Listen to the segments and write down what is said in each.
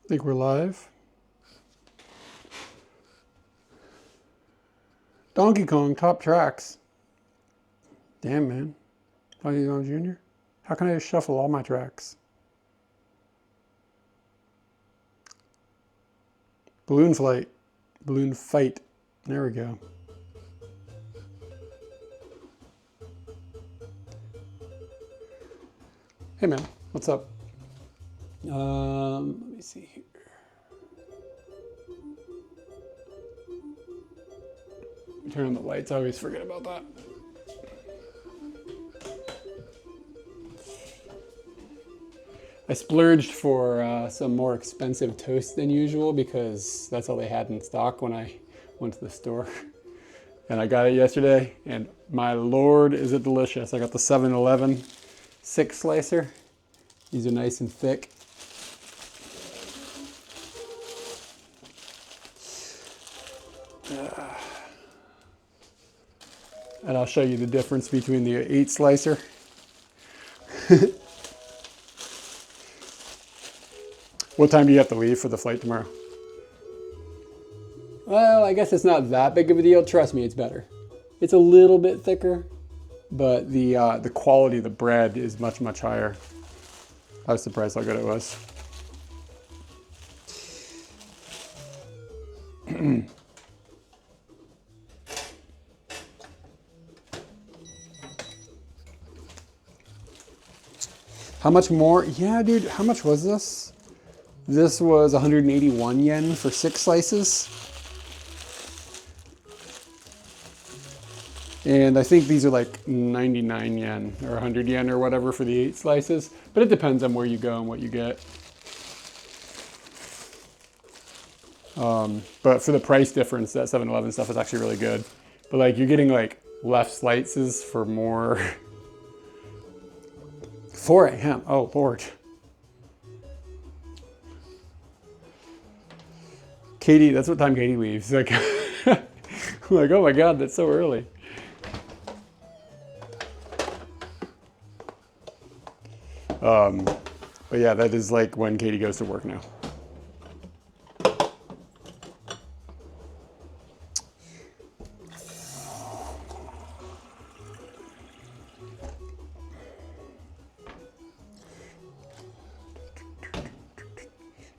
Think we're live. Donkey Kong top tracks. Damn, man. Donkey Kong Jr. How can I just shuffle all my tracks? Balloon flight. Balloon fight. There we go. Hey, man. What's up? Let me see here. Turn on the lights. I always forget about that. I splurged for some more expensive toast than usual because that's all they had in stock when I went to the store. And I got it yesterday, and my lord, is it delicious. I got the 7-Eleven 6-slicer. These are nice and thick. And I'll show you the difference between the 8-slicer. What time do you have to leave for the flight tomorrow? Well, I guess it's not that big of a deal. Trust me, it's better. It's a little bit thicker, but the quality of the bread is much, much higher. I was surprised how good it was. How much more? Yeah, dude, how much was this? This was 181 yen for 6 slices. And I think these are like 99 yen or 100 yen or whatever for the 8 slices. But it depends on where you go and what you get. But for the price difference, that 7-Eleven stuff is actually really good. But like you're getting like left slices for more. 4 a.m. Oh, Lord. Katie, that's what time Katie leaves. Like, I'm like, oh my God, that's so early. But yeah, that is like when Katie goes to work now.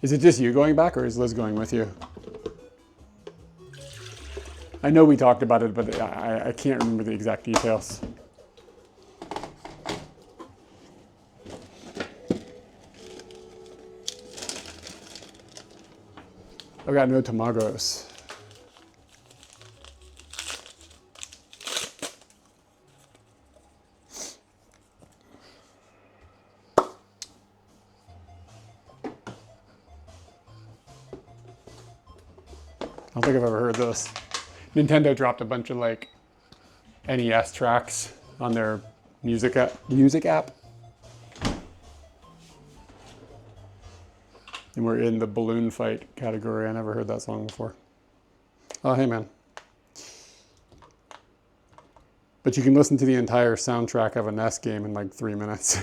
Is it just you going back or is Liz going with you? I know we talked about it, but I can't remember the exact details. I've got no tamagos. I don't think I've ever heard this. Nintendo dropped a bunch of like NES tracks on their music app. And we're in the balloon fight category. I never heard that song before. Oh, hey man. But you can listen to the entire soundtrack of a NES game in like 3 minutes.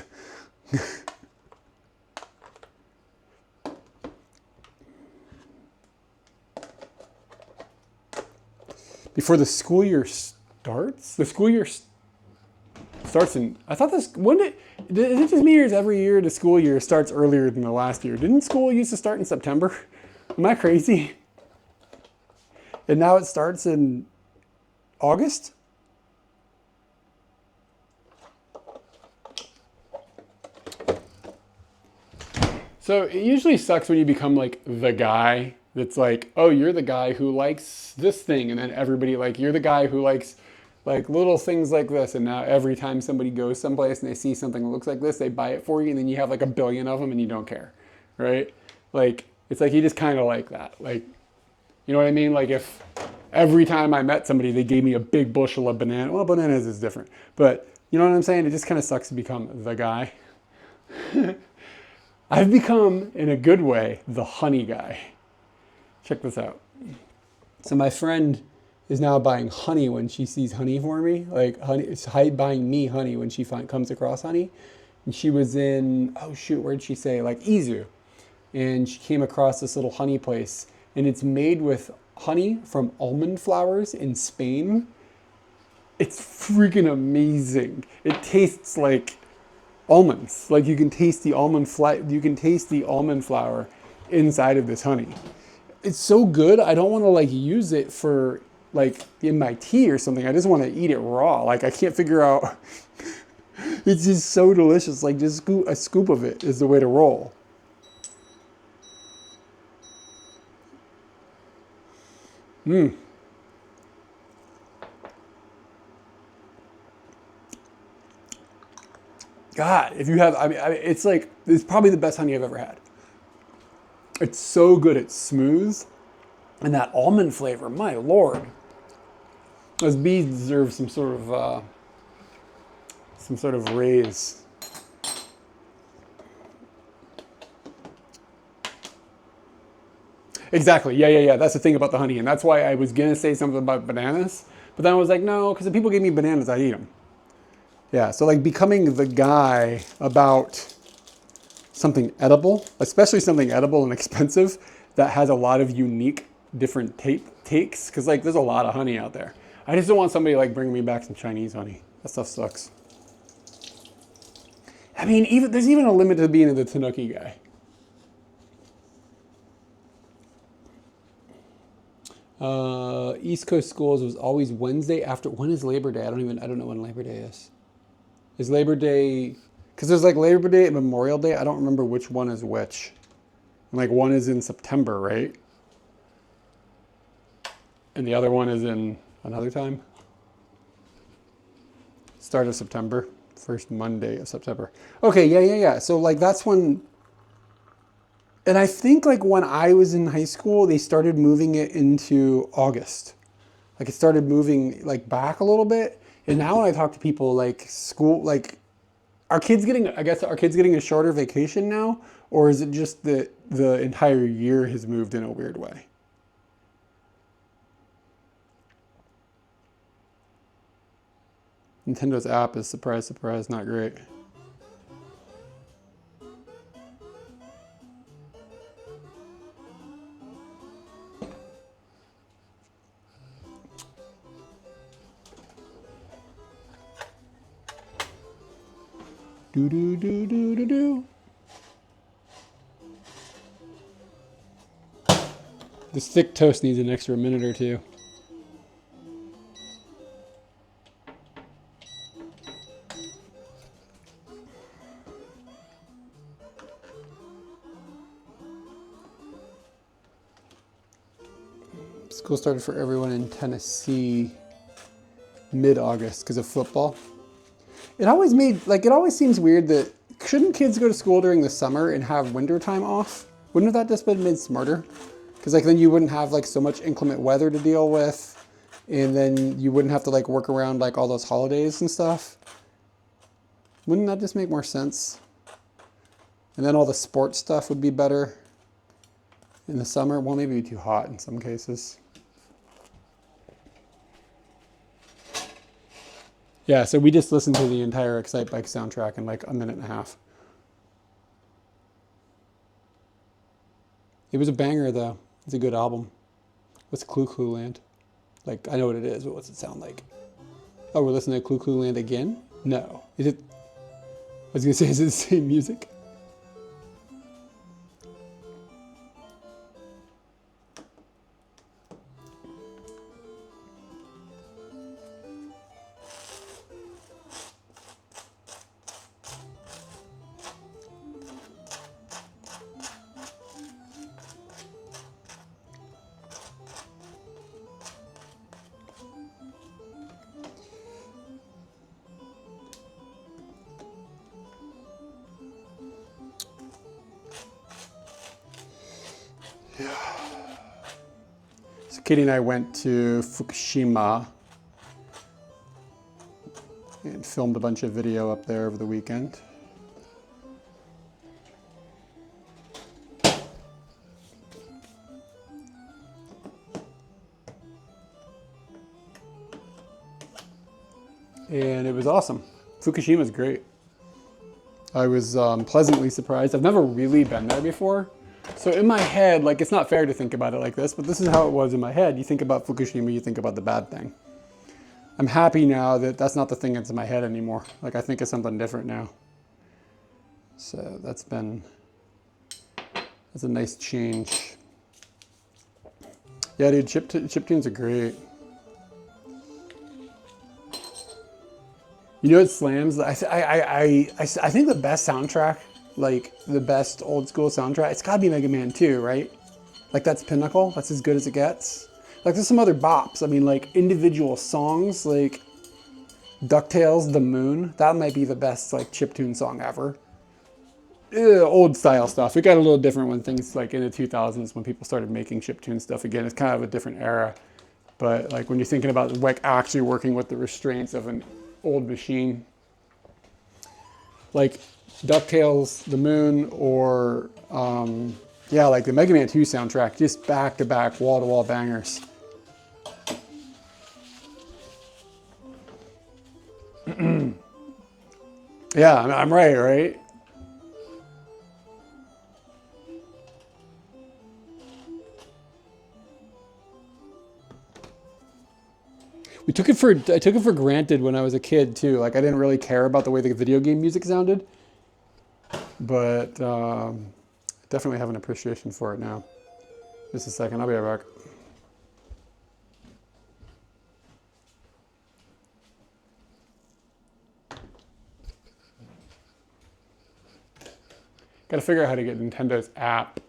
Before the school year starts? The school year starts in, I thought this, when did, is it just me or is every year the school year starts earlier than the last year? Didn't school used to start in September? Am I crazy? And now it starts in August? So it usually sucks when you become like the guy that's like, oh, you're the guy who likes this thing. And then everybody like, you're the guy who likes like little things like this. And now every time somebody goes someplace and they see something that looks like this, they buy it for you. And then you have like a billion of them and you don't care, right? Like, it's like you just kind of like that. Like, you know what I mean? Like if every time I met somebody, they gave me a big bushel of banana. Well, bananas is different. But you know what I'm saying? It just kind of sucks to become the guy. I've become, in a good way, the honey guy. Check this out. So my friend is now buying honey when she sees honey for me. Like honey, it's buying me honey when she comes across honey. And she was in, oh shoot, where'd she say? Like Izu. and she came across this little honey place, and it's made with honey from almond flowers in Spain. It's freaking amazing. It tastes like almonds. Like you can taste the almond flour inside of this honey. It's so good. I don't want to like use it for like in my tea or something. I just want to eat it raw. Like I can't figure out. It's just so delicious. Like just a scoop of it is the way to roll. Mmm. God, if you have, I mean, it's like, it's probably the best honey I've ever had. It's so good. It's smooth. And that almond flavor, my Lord. Those bees deserve some sort of raise. Exactly. Yeah. That's the thing about the honey. And that's why I was going to say something about bananas. But then I was like, no, because if people gave me bananas, I'd eat them. Yeah, so like becoming the guy about something edible, especially something edible and expensive that has a lot of unique different takes. Because like there's a lot of honey out there. I just don't want somebody like bringing me back some Chinese honey. That stuff sucks. I mean, there's even a limit to being the Tanuki guy. East Coast schools was always Wednesday after. When is Labor Day? I don't know when Labor Day is. Is Labor Day, because there's like Labor Day and Memorial Day. I don't remember which one is which. And like one is in September, right? And the other one is in another time. Start of September, first Monday of September. Okay, yeah. So like that's when, and I think like when I was in high school, they started moving it into August. Like it started moving like back a little bit. And now when I talk to people like school, like are kids getting a shorter vacation now? Or is it just that the entire year has moved in a weird way? Nintendo's app is surprise, surprise, not great. Do. This thick toast needs an extra minute or two. School started for everyone in Tennessee mid-August because of football. It always seems weird that shouldn't kids go to school during the summer and have winter time off? Wouldn't that just been made smarter? Because like then you wouldn't have like so much inclement weather to deal with, and then you wouldn't have to like work around like all those holidays and stuff. Wouldn't that just make more sense? And then all the sports stuff would be better in the summer. Well, maybe it'd be too hot in some cases. Yeah, so we just listened to the entire Excite Bike soundtrack in like a minute and a half. It was a banger though. It's a good album. What's Clue Clue Land? Like, I know what it is, but what's it sound like? Oh, we're listening to Clue Clue Land again? No. Is it? I was gonna say, is it the same music? So Katie and I went to Fukushima and filmed a bunch of video up there over the weekend. And it was awesome. Fukushima is great. I was pleasantly surprised. I've never really been there before, So in my head, like, it's not fair to think about it like this, but this is how it was in my head. You think about Fukushima, you think about the bad thing. I'm happy now that that's not the thing that's in my head anymore. Like, I think it's something different now. So that's a nice change. Yeah, dude, chiptunes are great. You know what slams? I think the best soundtrack, like the best old school soundtrack, it's gotta be Mega Man 2, right? Like that's pinnacle, that's as good as it gets. Like there's some other bops. I mean, like individual songs, like DuckTales, The Moon, that might be the best like chiptune song ever. Old style stuff. It got a little different when things like in the 2000s when people started making chiptune stuff again. It's kind of a different era. But like when you're thinking about like actually working with the restraints of an old machine, like DuckTales, The Moon, or yeah, like the Mega Man 2 soundtrack, just back to back, wall to wall bangers. Yeah, I'm right, right? I took it for granted when I was a kid too. Like I didn't really care about the way the video game music sounded, but definitely have an appreciation for it now. Just a second, I'll be right back. Got to figure out how to get Nintendo's app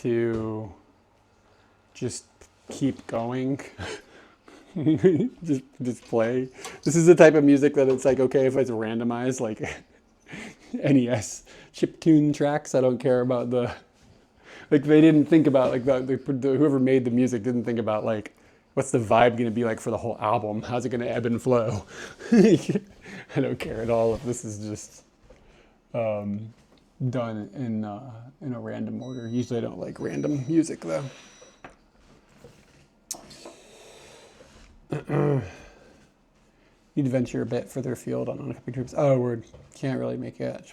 to just keep going. just play. This is the type of music that it's like, okay, if it's randomized, like NES chiptune tracks, I don't care about the, like they didn't think about, like whoever made the music didn't think about like, what's the vibe going to be like for the whole album? How's it going to ebb and flow? I don't care at all if this is just done in a random order. Usually I don't like random music though. Need to venture a bit further afield on a couple trips. Oh, word. Can't really make it.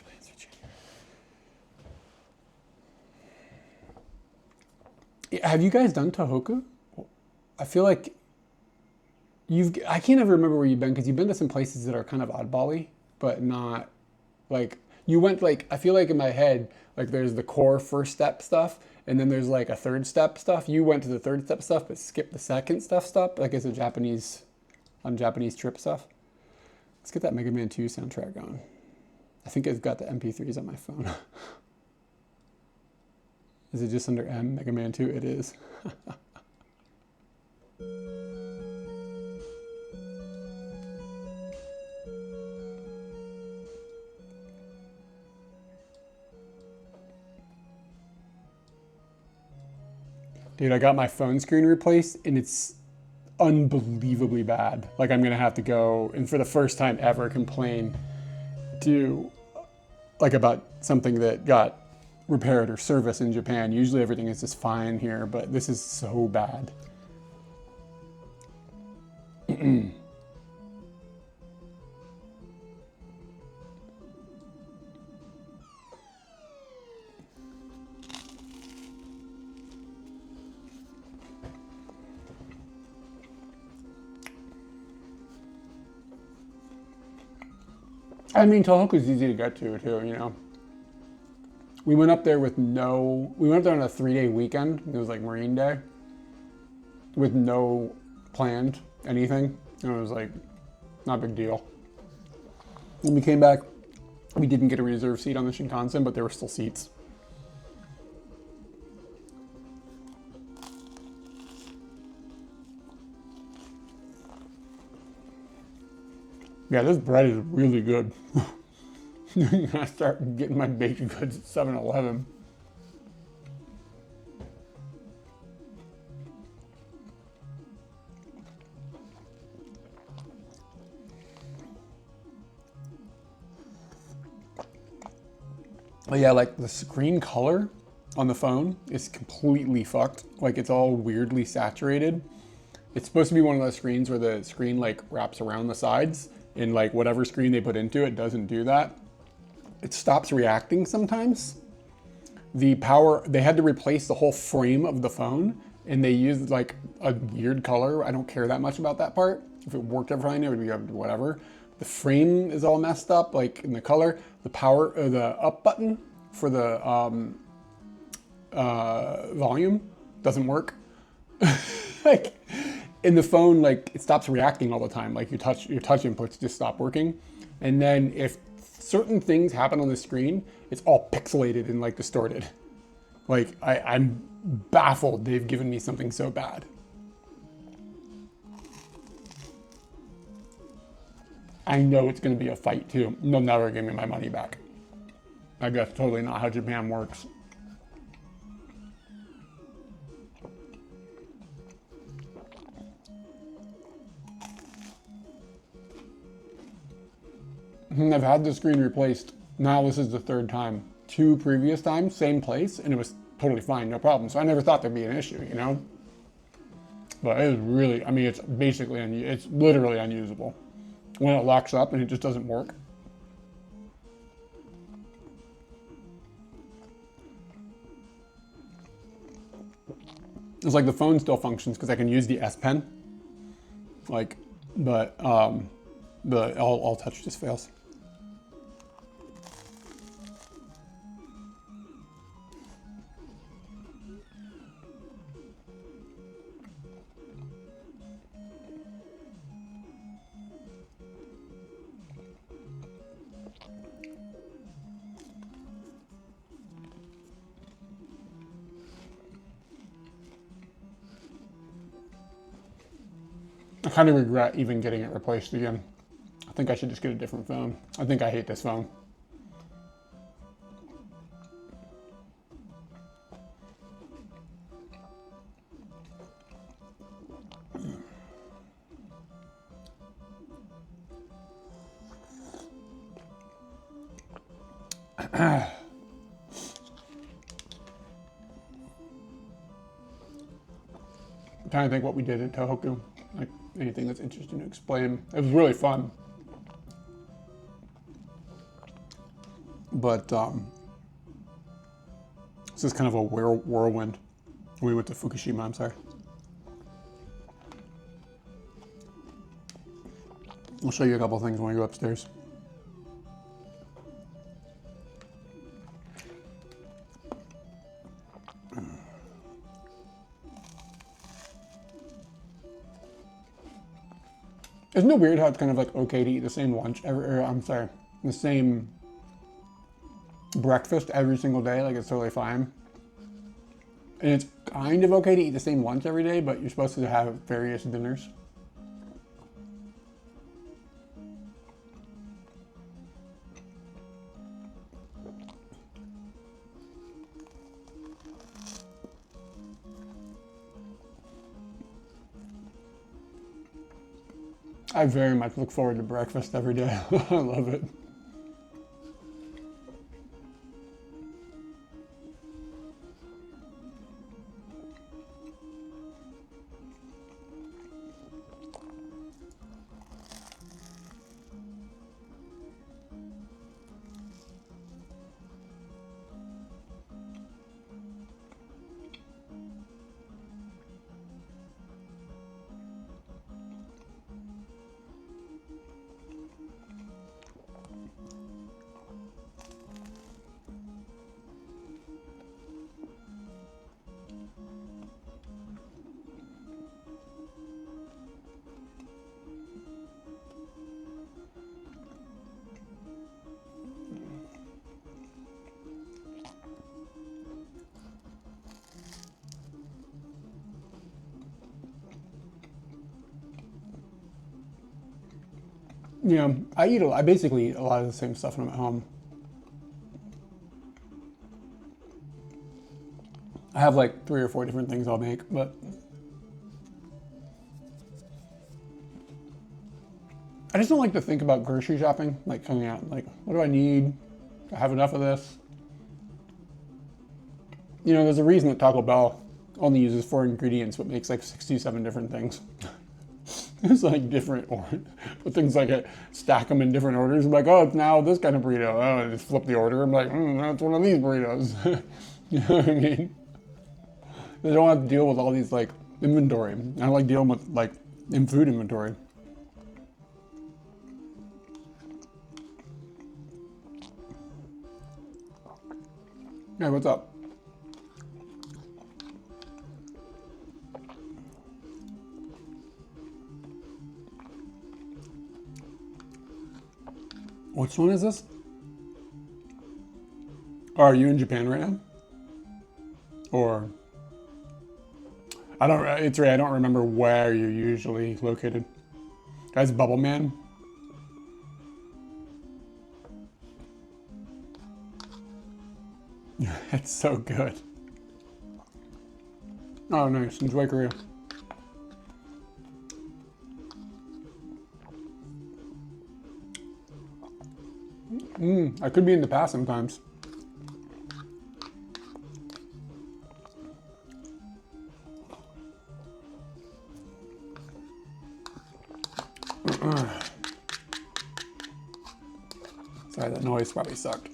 Have you guys done Tohoku? I feel like I can't ever remember where you've been because you've been to some places that are kind of oddball-y, but not like, you went like, I feel like in my head, like there's the core first step stuff, and then there's like a third step stuff. You went to the third step stuff, but skipped the second stuff, like it's a Japanese trip stuff. Let's get that Mega Man 2 soundtrack on. I think I've got the MP3s on my phone. Is it just under M, Mega Man 2? It is. Dude, I got my phone screen replaced and it's unbelievably bad. Like I'm gonna have to go and for the first time ever complain to like about something that got repaired or serviced in Japan. Usually everything is just fine here, but this is so bad. I mean, Tohoku's easy to get to too, you know. We went up there we went up there on a 3-day weekend. It was like Marine Day with no planned anything. And it was like, not a big deal. When we came back, we didn't get a reserved seat on the Shinkansen, but there were still seats. Yeah, this bread is really good. I start getting my baked goods at 7-Eleven. Yeah, like the screen color on the phone is completely fucked. Like it's all weirdly saturated. It's supposed to be one of those screens where the screen like wraps around the sides. And like whatever screen they put into it doesn't do that. It stops reacting sometimes. the power, they had to replace the whole frame of the phone, and they used like a weird color. I don't care that much about that part. If it worked ever fine, it would be whatever. The frame is all messed up, like in the color. The power, or the up button for the volume doesn't work. Like in the phone, like it stops reacting all the time. Like your touch inputs just stop working. And then if certain things happen on the screen, it's all pixelated and like distorted. Like I'm baffled they've given me something so bad. I know it's going to be a fight too. They'll never give me my money back. I guess totally not how Japan works. I've had the screen replaced. Now this is the third time. 2 previous times, same place, and it was totally fine, no problem. So I never thought there'd be an issue, you know? But it was really, I mean, it's basically, it's literally unusable. When it locks up and it just doesn't work. It's like the phone still functions because I can use the S Pen. Like, but all touch just fails. I kind of regret even getting it replaced again. I think I should just get a different phone. I think I hate this phone. I'm trying to think what we did at Tohoku. Like anything that's interesting to explain. It was really fun. But this is kind of a whirlwind. We went to Fukushima, I'm sorry. I'll show you a couple things when we go upstairs. Isn't it weird how it's kind of like okay to eat the same lunch the same breakfast every single day? Like it's totally fine. And it's kind of okay to eat the same lunch every day, but you're supposed to have various dinners. I very much look forward to breakfast every day. I love it. Yeah, I basically eat a lot of the same stuff when I'm at home. I have like 3 or 4 different things I'll make, but I just don't like to think about grocery shopping, like coming out, like, what do I need? Do I have enough of this? You know, there's a reason that Taco Bell only uses 4 ingredients, but makes like 67 different things. It's like different, but things like stack them in different orders. I'm like, oh, it's now this kind of burrito. Oh, I just flip the order. I'm like, that's one of these burritos. You know what I mean? They don't have to deal with all these like inventory. I don't like dealing with like in food inventory. Hey, what's up? Which one is this? Oh, are you in Japan right now? Or I don't. It's right. I don't remember where you're usually located. Guys, Bubble Man. It's so good. Oh, nice. Enjoy Korea. I could be in the past sometimes. Sorry, that noise probably sucked.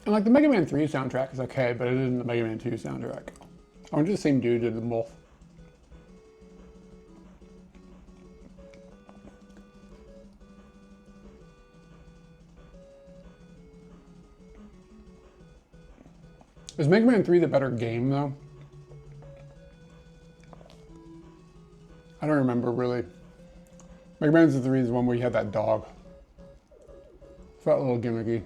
And like the Mega Man 3 soundtrack is okay, but it isn't the Mega Man 2 soundtrack. I wonder if the same dude did them both. Is Mega Man 3 the better game though? I don't remember really. Mega Man 3 is the one where you had that dog. Felt a little gimmicky.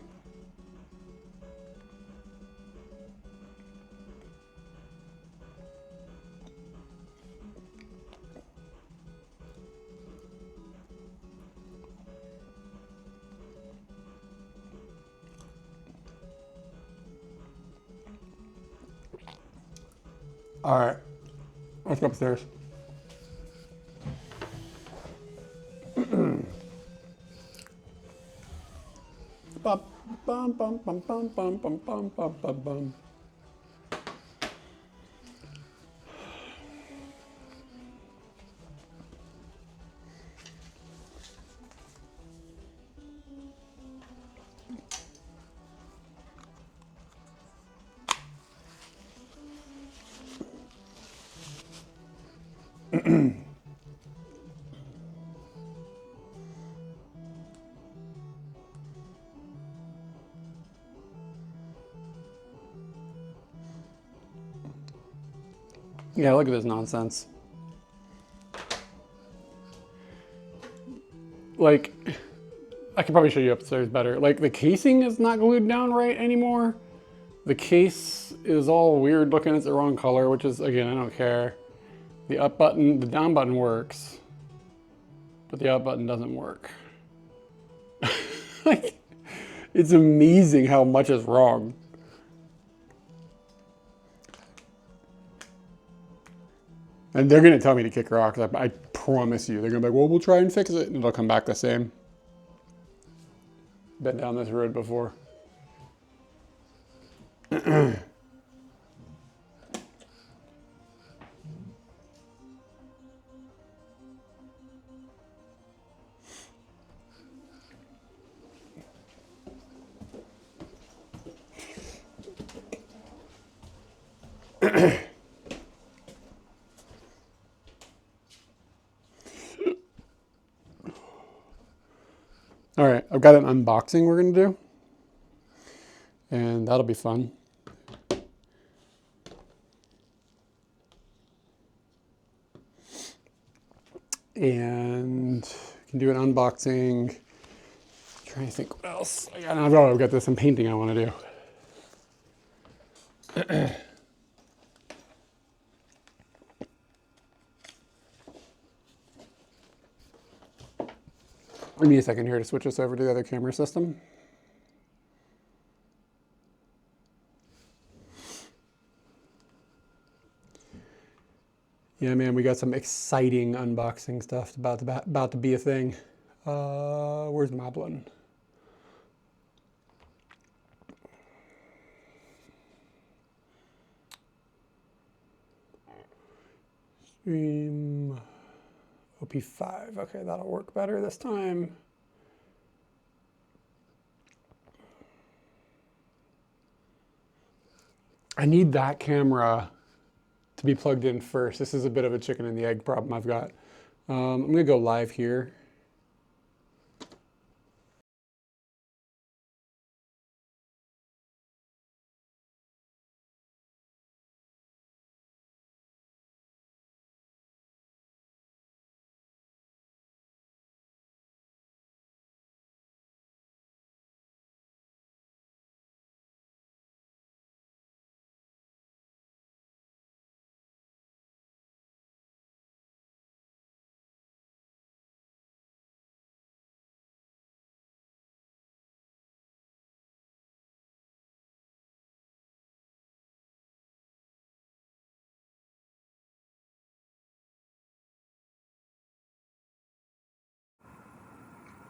All right, let's go upstairs. Bum, bum, bum, bum, bum, bum, bum, bum, bum, bum, bum. Yeah, look at this nonsense. Like, I could probably show you upstairs better. Like, the casing is not glued down right anymore. The case is all weird looking. It's the wrong color, which is, again, I don't care. The up button, the down button works, but the up button doesn't work. Like, it's amazing how much is wrong. And they're gonna tell me to kick rocks. I promise you. They're gonna be like, well, we'll try and fix it, and it'll come back the same. Been down this road before. All right, I've got an unboxing we're gonna do, and that'll be fun. And can do an unboxing. Trying to think what else. I've got this some painting I want to do. Give me a second here to switch us over to the other camera system. Yeah, man, we got some exciting unboxing stuff about to be a thing. Where's Mablin? Stream OP5. Okay, that'll work better this time. I need that camera to be plugged in first. This is a bit of a chicken and the egg problem I've got. I'm gonna go live here.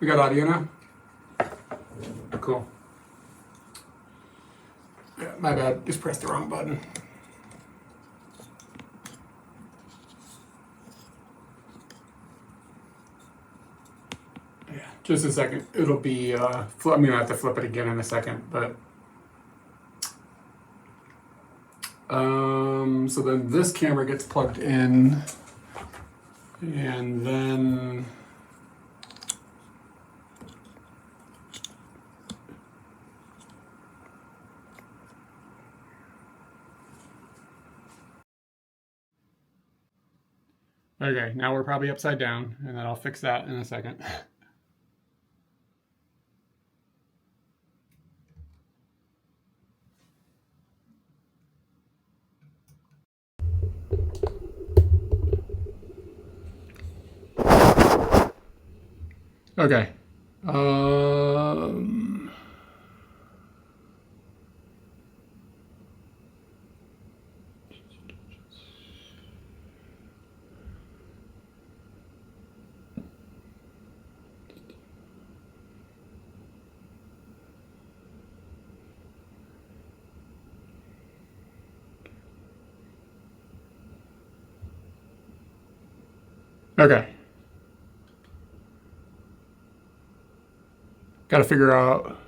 We got audio now? Cool. Yeah, my bad. Just pressed the wrong button. Yeah, just a second. It'll be, I'm gonna have to flip it again in a second, but. So then this camera gets plugged in, and then okay, now we're probably upside down, and then I'll fix that in a second. Okay. Okay. Got to figure out.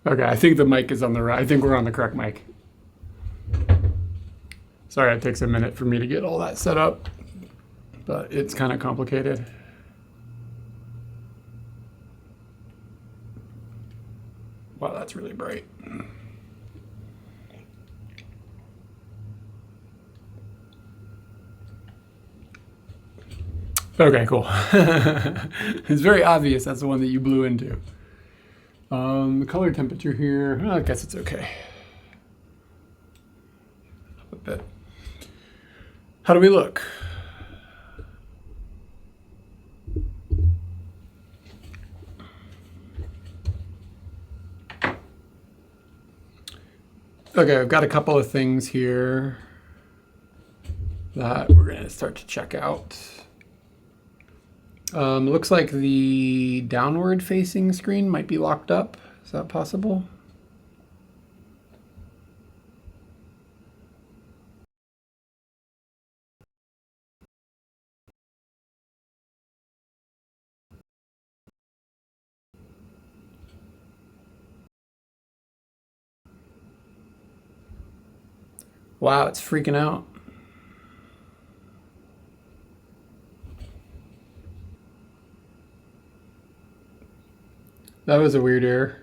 Okay, I think the mic is on the right. I think we're on the correct mic. Sorry, it takes a minute for me to get all that set up, but it's kind of complicated. Wow, that's really bright. Okay, cool. It's very obvious that's the one that you blew into. The color temperature here, I guess it's okay. A bit. How do we look? Okay, I've got a couple of things here that we're going to start to check out. Looks like the downward facing screen might be locked up. Is that possible? Wow, it's freaking out. That was a weird error.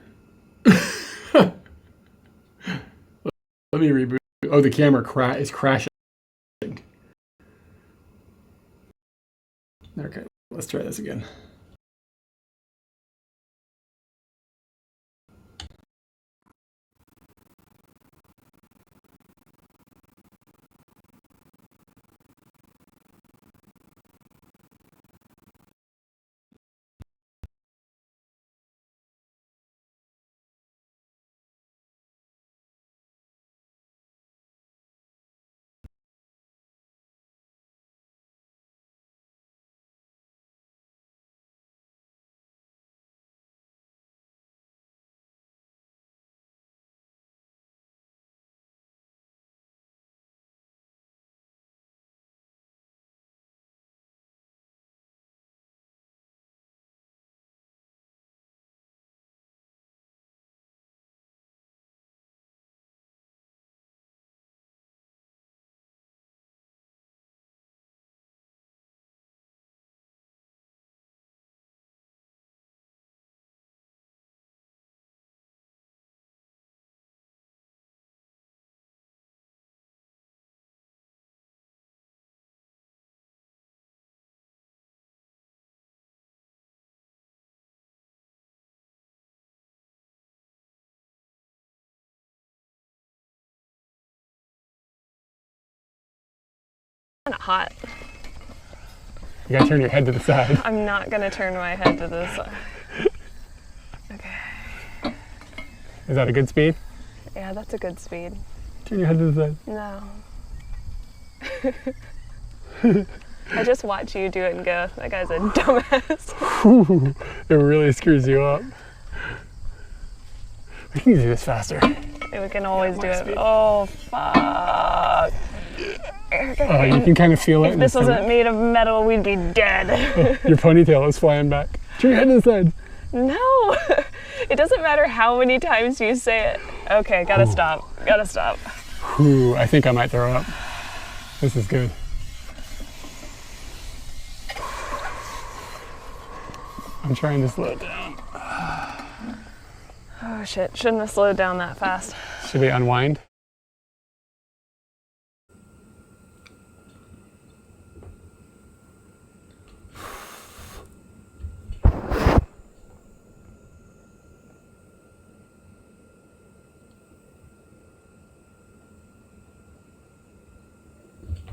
Let me reboot. Oh, the camera is crashing. Okay, let's try this again. Kind of hot. You gotta turn your head to the side. I'm not gonna turn my head to the side. Okay. Is that a good speed? Yeah, that's a good speed. Turn your head to the side. No. I just watch you do it and go, that guy's a dumbass. It really screws you up. We can do this faster. We can always do it. Oh, fuck. Oh, you can kind of feel it. If this wasn't made of metal, we'd be dead. Oh, your ponytail is flying back. Turn your head to the side. No. It doesn't matter how many times you say it. Okay, gotta stop. Gotta stop. Ooh, I think I might throw up. This is good. I'm trying to slow it down. Oh shit, shouldn't have slowed down that fast. Should we unwind?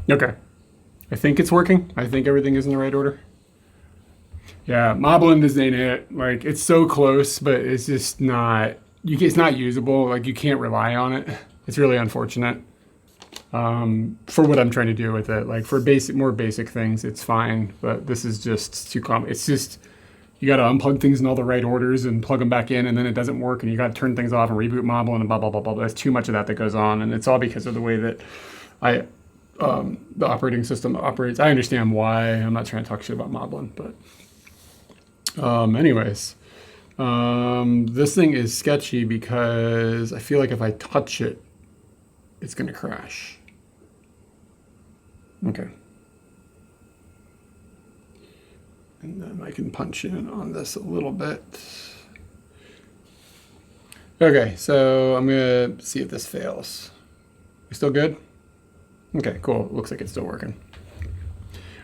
Okay. I think it's working. I think everything is in the right order. Yeah, Moblin just ain't it. Like, it's so close, but it's just not, it's not usable. Like, you can't rely on it. It's really unfortunate. For what I'm trying to do with it. Like, for more basic things, it's fine. But this is just too common. It's just, you got to unplug things in all the right orders and plug them back in, and then it doesn't work, and you got to turn things off and reboot Moblin and blah, blah, blah, blah. There's too much of that goes on, and it's all because of the way that the operating system operates. I understand why. I'm not trying to talk shit about Moblin, but anyways, this thing is sketchy because I feel like if I touch it, it's going to crash. Okay. And then I can punch in on this a little bit. Okay, so I'm going to see if this fails. We still good? Okay, cool. Looks like it's still working.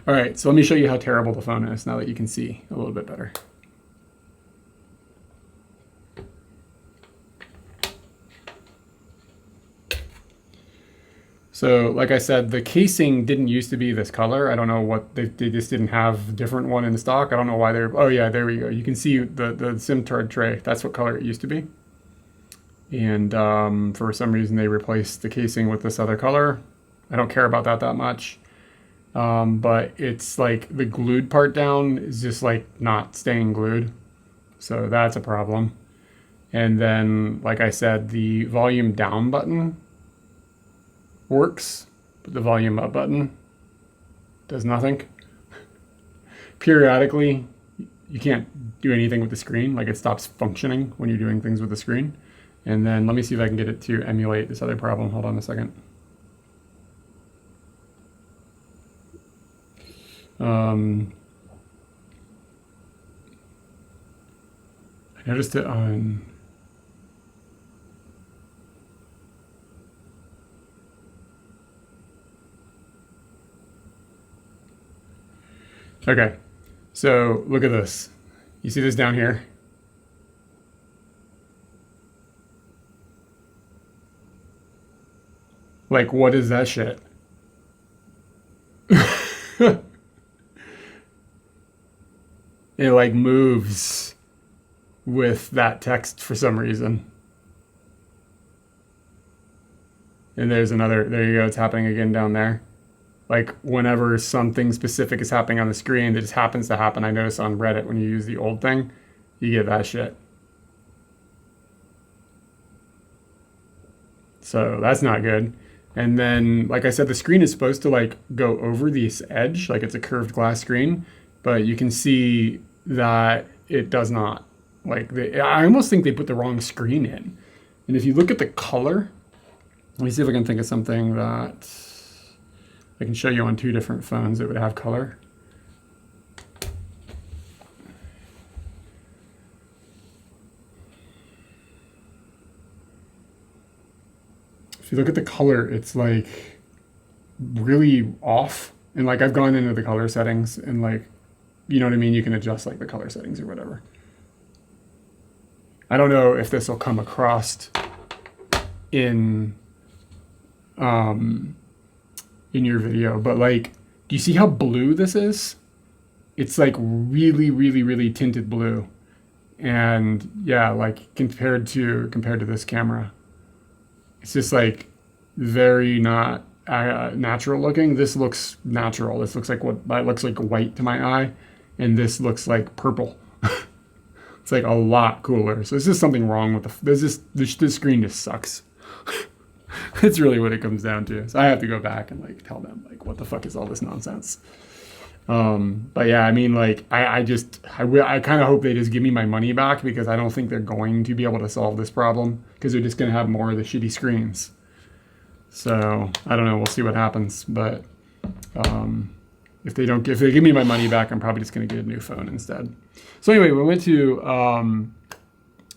All right, so let me show you how terrible the phone is now that you can see a little bit better. So, like I said, the casing didn't used to be this color. I don't know what, they just didn't have a different one in stock. I don't know why they're, oh yeah, there we go. You can see the SIM card tray. That's what color it used to be. And for some reason they replaced the casing with this other color. I don't care about that much. But it's like the glued part down is just like not staying glued. So that's a problem. And then, like I said, the volume down button works, but the volume up button does nothing. Periodically, you can't do anything with the screen. Like, it stops functioning when you're doing things with the screen. And then let me see if I can get it to emulate this other problem. Hold on a second. I noticed it on... Okay, so look at this. You see this down here? Like, what is that shit? It like moves with that text for some reason. And there's another, there you go, it's happening again down there. Like, whenever something specific is happening on the screen that just happens to happen, I notice on Reddit when you use the old thing, you get that shit. So that's not good. And then, like I said, the screen is supposed to like go over this edge, like it's a curved glass screen, but you can see that it does not. Like, I almost think they put the wrong screen in. And if you look at the color, let me see if I can think of something that I can show you on two different phones that would have color. If you look at the color, it's like really off. And like, I've gone into the color settings and like, you know what I mean? You can adjust like the color settings or whatever. I don't know if this will come across in in your video, but like, do you see how blue this is? It's like really, really, really tinted blue. And yeah, like compared to this camera, it's just like very not natural looking. This looks natural. This looks like what that looks like white to my eye, and this looks like purple. It's like a lot cooler. So there's just something wrong with this screen just sucks. It's really what it comes down to. So I have to go back and like tell them like, what the fuck is all this nonsense? But yeah, I mean, like, I kind of hope they just give me my money back, because I don't think they're going to be able to solve this problem, because they're just going to have more of the shitty screens. So I don't know. We'll see what happens. But if they give me my money back, I'm probably just going to get a new phone instead. So anyway, we went to,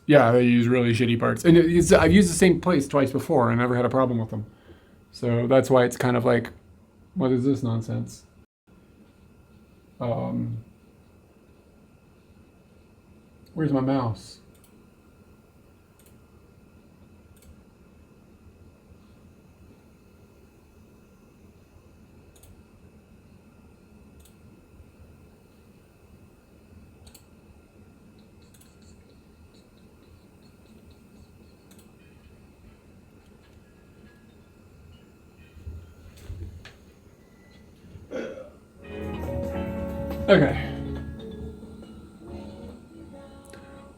yeah, they use really shitty parts. And I've used the same place twice before and never had a problem with them. So that's why it's kind of like, what is this nonsense? Where's my mouse? Okay.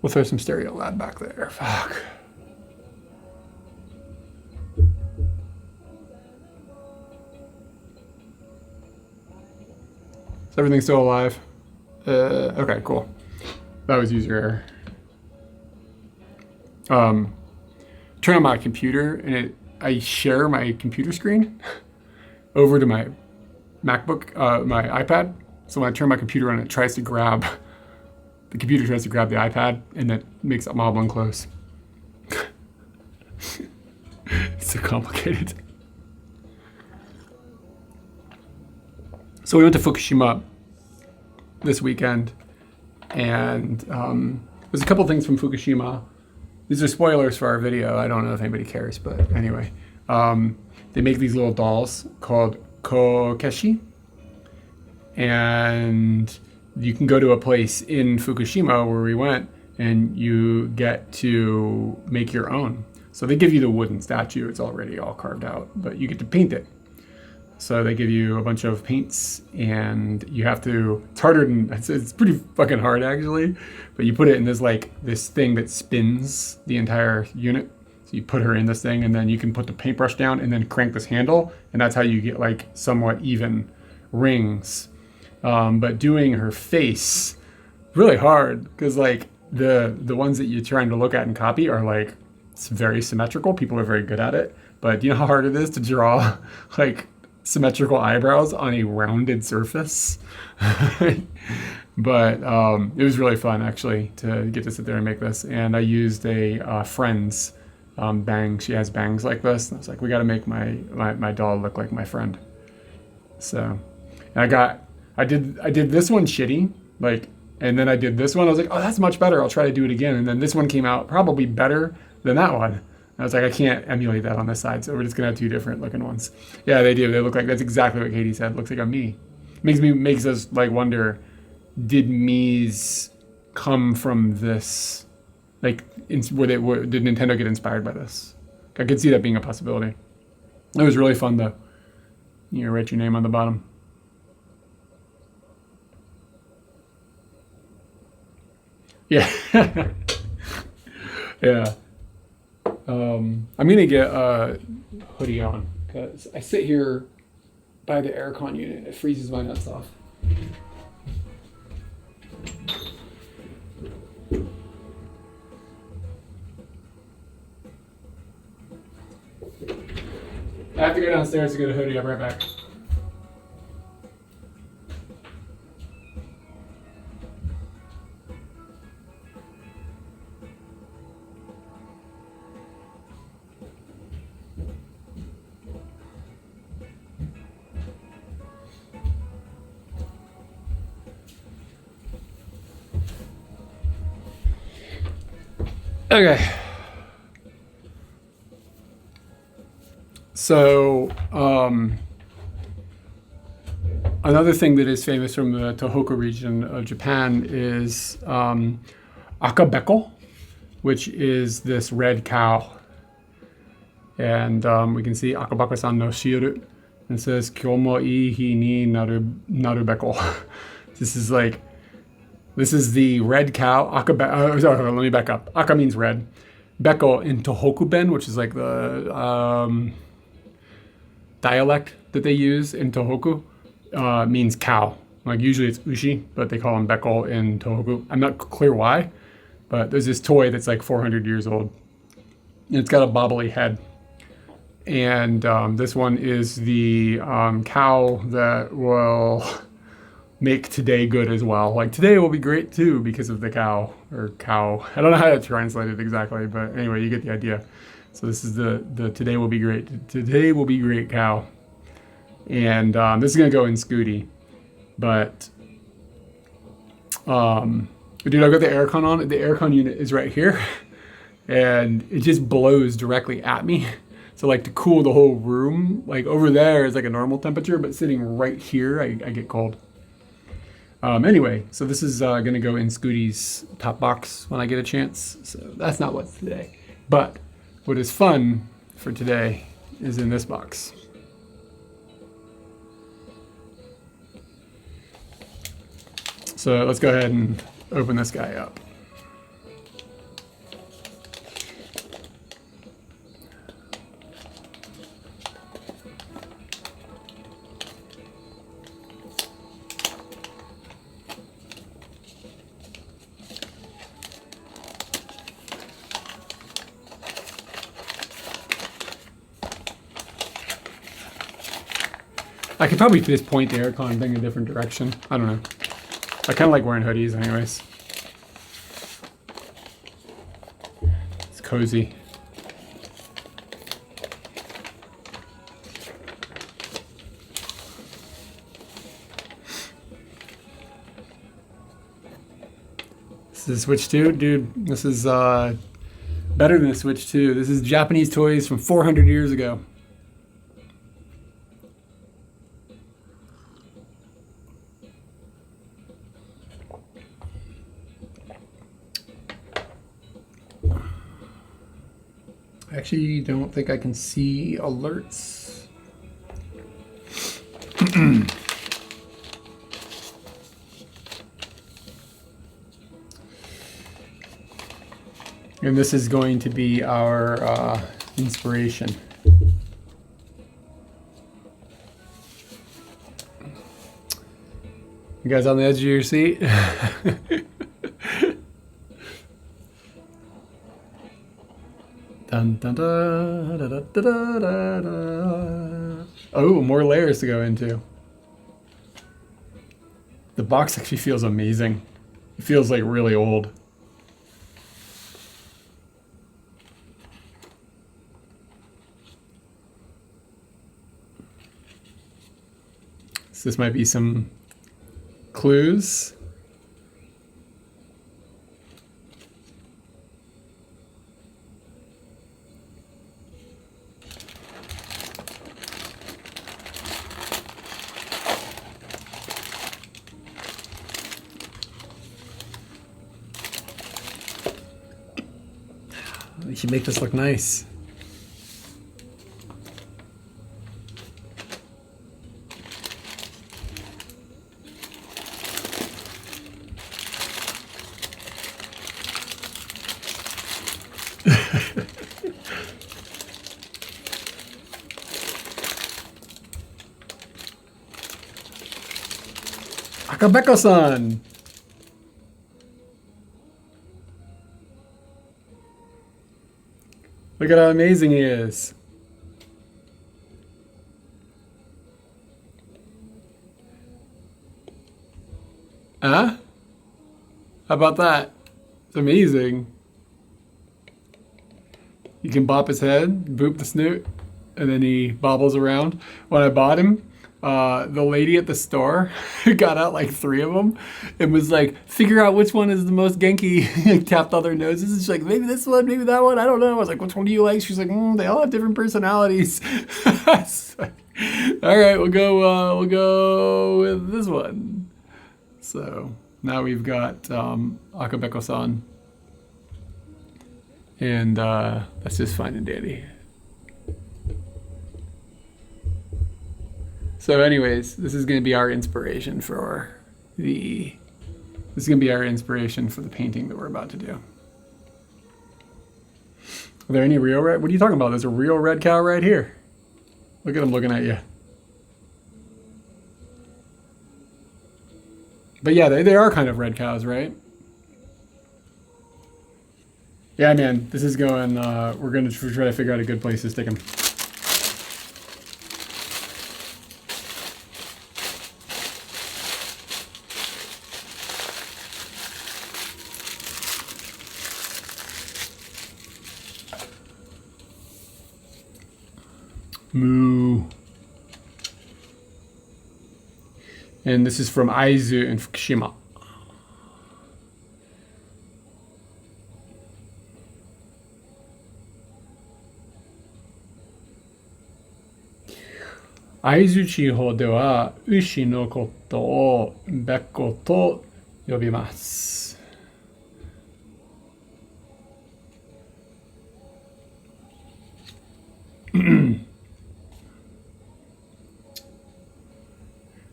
We'll throw some stereo lab back there. Fuck. Is everything still alive? Okay, cool. That was user error. Turn on my computer, and I share my computer screen over to my MacBook, my iPad. So when I turn my computer on, the computer tries to grab the iPad, and that makes it mob unclose. It's so complicated. So we went to Fukushima this weekend, and there's a couple things from Fukushima. These are spoilers for our video. I don't know if anybody cares, but anyway. They make these little dolls called kokeshi. And you can go to a place in Fukushima where we went, and you get to make your own. So they give you the wooden statue. It's already all carved out, but you get to paint it. So they give you a bunch of paints, and you have to, it's harder than, it's pretty fucking hard actually, but you put it in this thing that spins the entire unit. So you put her in this thing, and then you can put the paintbrush down and then crank this handle, and that's how you get like somewhat even rings. But doing her face, really hard, because like the ones that you're trying to look at and copy are like, it's very symmetrical. People are very good at it. But do you know how hard it is to draw like symmetrical eyebrows on a rounded surface? But it was really fun actually to get to sit there and make this. And I used a friend's bangs. She has bangs like this. And I was like, we got to make my doll look like my friend. So, and I did this one shitty, like, and then I did this one. I was like, oh, that's much better. I'll try to do it again. And then this one came out probably better than that one. And I was like, I can't emulate that on this side, so we're just gonna have two different looking ones. Yeah, they do. They look like, that's exactly what Katie said. Looks like a me. Makes us like wonder, did me's come from this? Like, did Nintendo get inspired by this? I could see that being a possibility. It was really fun though. You write your name on the bottom. Yeah. Yeah. I'm gonna get a hoodie on, because I sit here by the aircon unit. It freezes my nuts off. I have to go downstairs to get a hoodie. I'll be right back. Okay. So, Another thing that is famous from the Tohoku region of Japan is akabeko, which is this red cow. And we can see akabako-san no shiru. It says, Kyou mo ii hi ni naru beko. This is the red cow. Sorry, let me back up. Aka means red. Beko in Tohoku-ben, which is like the dialect that they use in Tohoku, means cow. Like usually it's ushi, but they call them beko in Tohoku. I'm not clear why, but there's this toy that's like 400 years old. And it's got a bobbly head. And this one is the cow that will make today good as well. Like today will be great too because of the cow, or cow. I don't know how to translate it exactly, but anyway, you get the idea. So this is the today will be great. Today will be great cow. And this is gonna go in Scooty, but dude, I've got the aircon on. The aircon unit is right here, and it just blows directly at me. So like to cool the whole room, like over there is like a normal temperature, but sitting right here, I get cold. Anyway, so this is gonna go in Scooty's top box when I get a chance. So that's not what's today. But what is fun for today is in this box. So let's go ahead and open this guy up. I could probably just point the aircon thing a different direction. I don't know. I kind of like wearing hoodies anyways. It's cozy. This is Switch 2? Dude, this is better than the Switch 2. This is Japanese toys from 400 years ago. I actually don't think I can see alerts. And this is going to be our inspiration. You guys on the edge of your seat? Dun, dun, da, da, da, da, da, da. Oh, more layers to go into. The box actually feels amazing. It feels like really old. So this might be some clues. We should make this look nice. Akabeko-san! Look at how amazing he is. Huh? How about that? It's amazing. You can bop his head, boop the snoot, and then he bobbles around. When I bought him, the lady at the store got out like 3 of them and was like, figure out which one is the most Genki. Tapped all their noses and she's like, maybe this one, maybe that one, I don't know. I was like, which one do you like? She's like, they all have different personalities. All right, we'll go with this one. So now we've got Akabeko-san, and that's just fine and dandy. So, anyways, this is going to be our inspiration for the. This is going to be our inspiration for the painting that we're about to do. Are there any real red? What are you talking about? There's a real red cow right here. Look at him looking at you. But yeah, they are kind of red cows, right? Yeah, man, this is going, we're going to try to figure out a good place to stick them. Moo. And this is from Aizu in Fukushima. Aizu 地方では牛のことをべこと呼びます。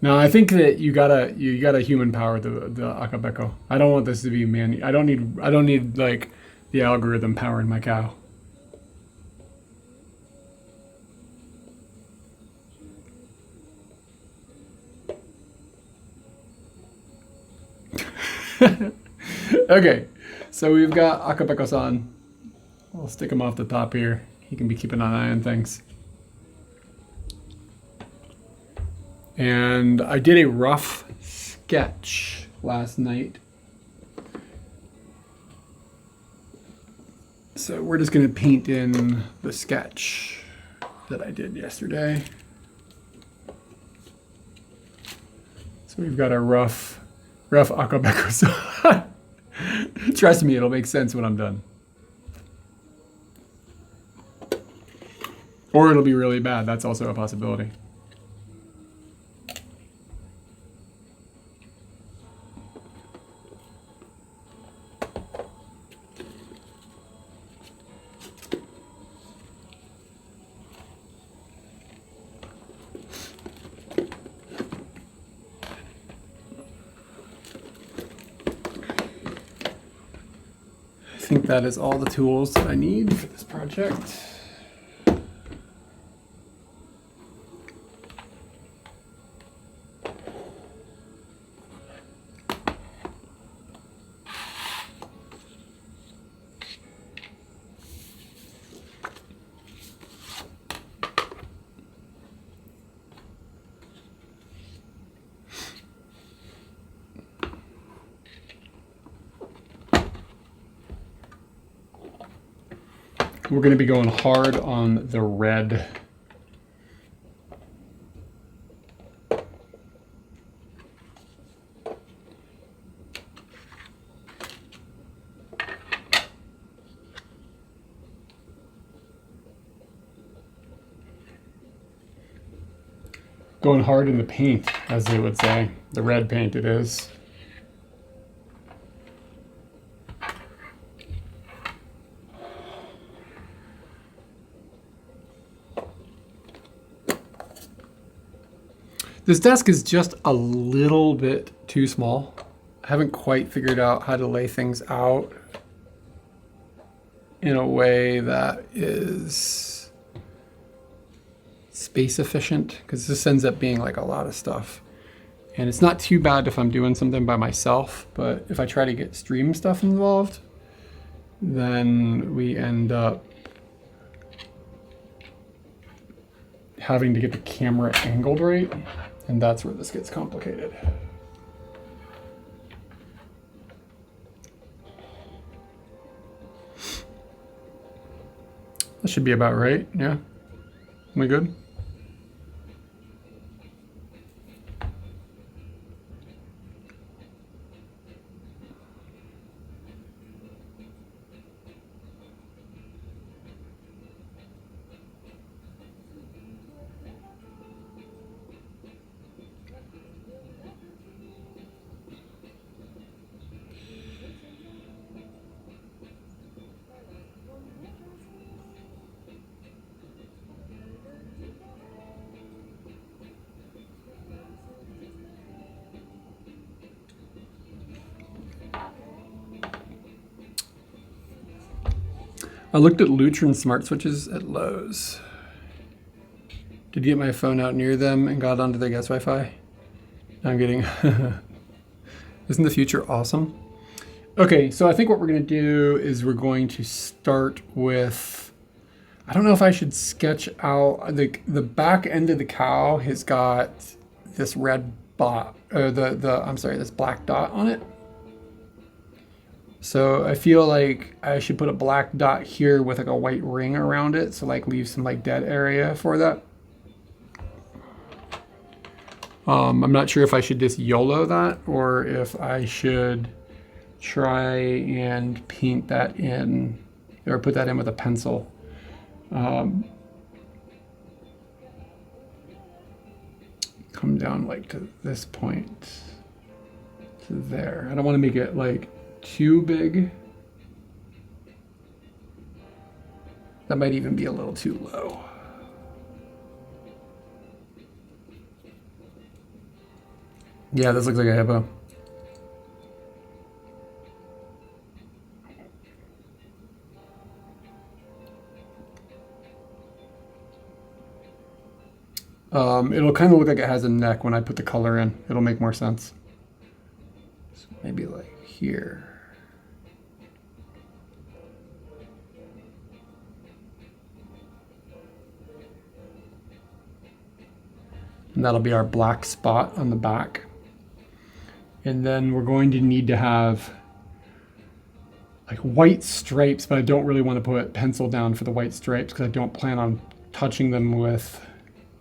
No, I think that you gotta human power the Akabeko. I don't want this to be man. I don't need like the algorithm powering my cow. Okay, so we've got Akabeko-san. I'll stick him off the top here. He can be keeping an eye on things. And I did a rough sketch last night. So we're just going to paint in the sketch that I did yesterday. So we've got a rough Akabeko-san. Trust me, it'll make sense when I'm done. Or it'll be really bad. That's also a possibility. I think that is all the tools that I need for this project. We're going to be going hard on the red. Going hard in the paint, as they would say. The red paint it is. This desk is just a little bit too small. I haven't quite figured out how to lay things out in a way that is space efficient, because this ends up being like a lot of stuff. And it's not too bad if I'm doing something by myself, but if I try to get stream stuff involved, then we end up having to get the camera angled right. And that's where this gets complicated. That should be about right, yeah? Am we good? I looked at Lutron smart switches at Lowe's. Did you get my phone out near them and got onto their guest Wi-Fi? I'm getting... Isn't the future awesome? Okay, so I think what we're going to do is we're going to start with... I don't know if I should sketch out... The back end of the cow has got this red dot, or this black dot on it. So I feel like I should put a black dot here with like a white ring around it. So like leave some like dead area for that. I'm not sure if I should just YOLO that or if I should try and paint that in or put that in with a pencil. Come down like to this point to there. I don't want to make it like too big. That might even be a little too low. Yeah, this looks like a hippo. It'll kind of look like it has a neck when I put the color in. It'll make more sense. So maybe like here. And that'll be our black spot on the back. And then we're going to need to have like white stripes, but I don't really want to put pencil down for the white stripes because I don't plan on touching them with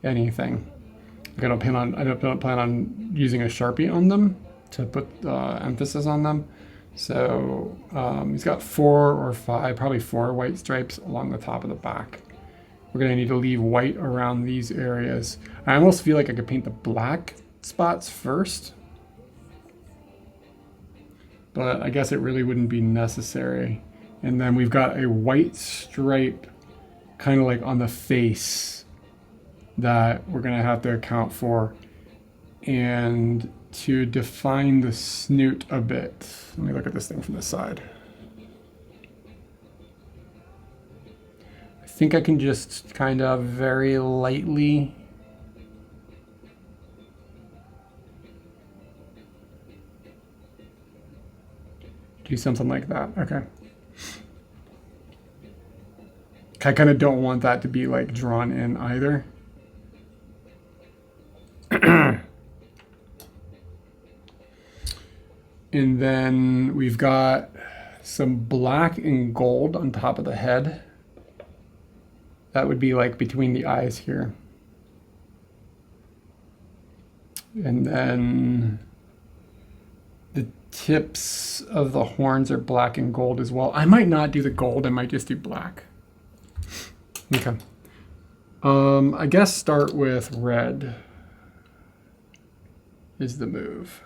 anything. Like I don't plan on using a Sharpie on them to put emphasis on them. So he's got 4 or 5, probably 4 white stripes along the top of the back. We're gonna need to leave white around these areas. I almost feel like I could paint the black spots first, but I guess it really wouldn't be necessary. And then we've got a white stripe kind of like on the face that we're gonna have to account for. And to define the snoot a bit, let me look at this thing from the side. I think I can just kind of very lightly do something like that. Okay. I kind of don't want that to be like drawn in either. And then we've got some black and gold on top of the head. That would be like between the eyes here. And then the tips of the horns are black and gold as well. I might not do the gold, I might just do black. Okay. I guess start with red is the move.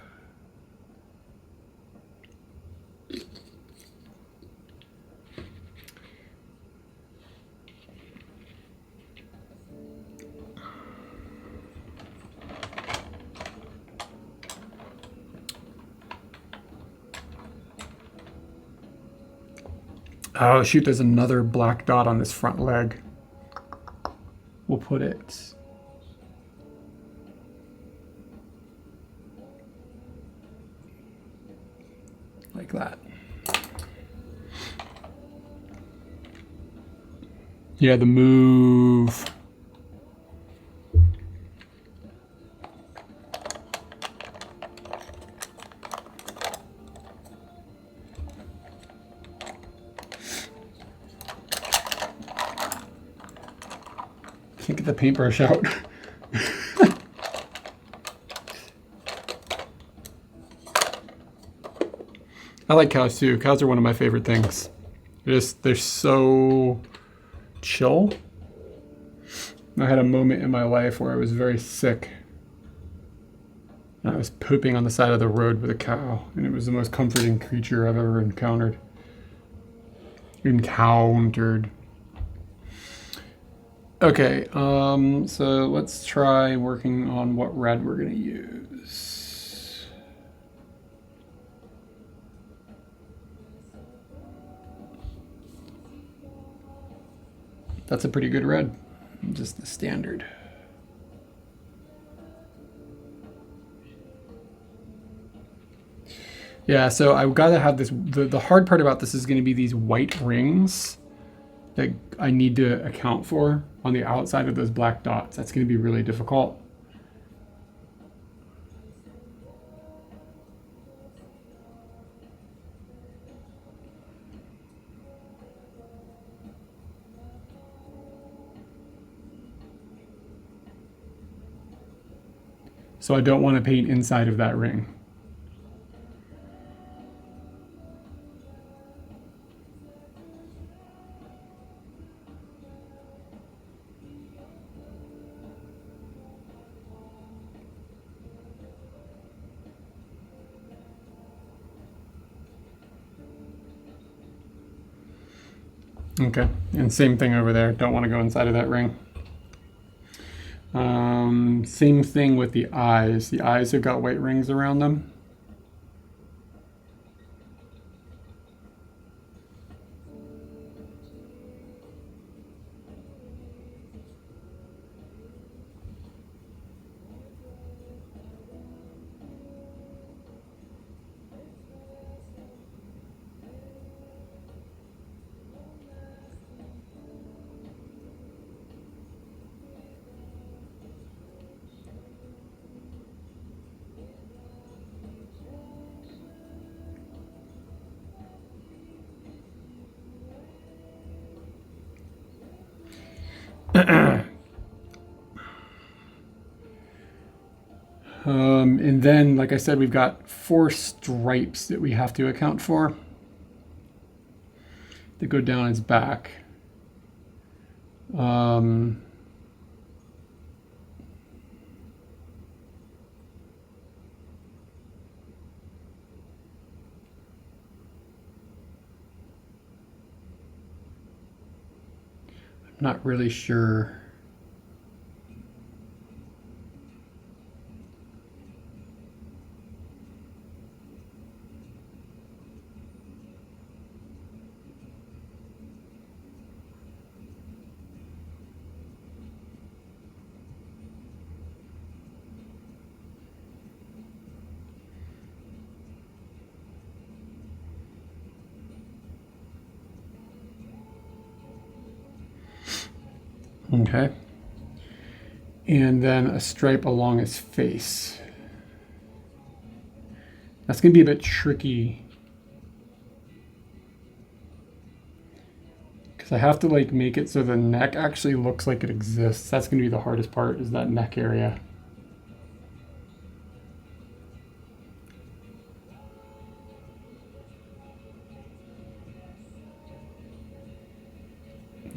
Oh shoot, there's another black dot on this front leg. We'll put it like that. Yeah, the move. Can't get the paintbrush out. I like cows too. Cows are one of my favorite things. They're so chill. I had a moment in my life where I was very sick. I was pooping on the side of the road with a cow, and it was the most comforting creature I've ever encountered. Okay, so let's try working on what red we're gonna use. That's a pretty good red. Just the standard. Yeah, so I've got to have this. The hard part about this is going to be these white rings that I need to account for on the outside of those black dots. That's going to be really difficult. So I don't want to paint inside of that ring. Okay, and same thing over there. Don't want to go inside of that ring. Same thing with the eyes. The eyes have got white rings around them. And then, like I said, we've got 4 stripes that we have to account for that go down its back. I'm not really sure. Okay. And then a stripe along its face. That's going to be a bit tricky because I have to like make it so the neck actually looks like it exists. That's going to be the hardest part, is that neck area.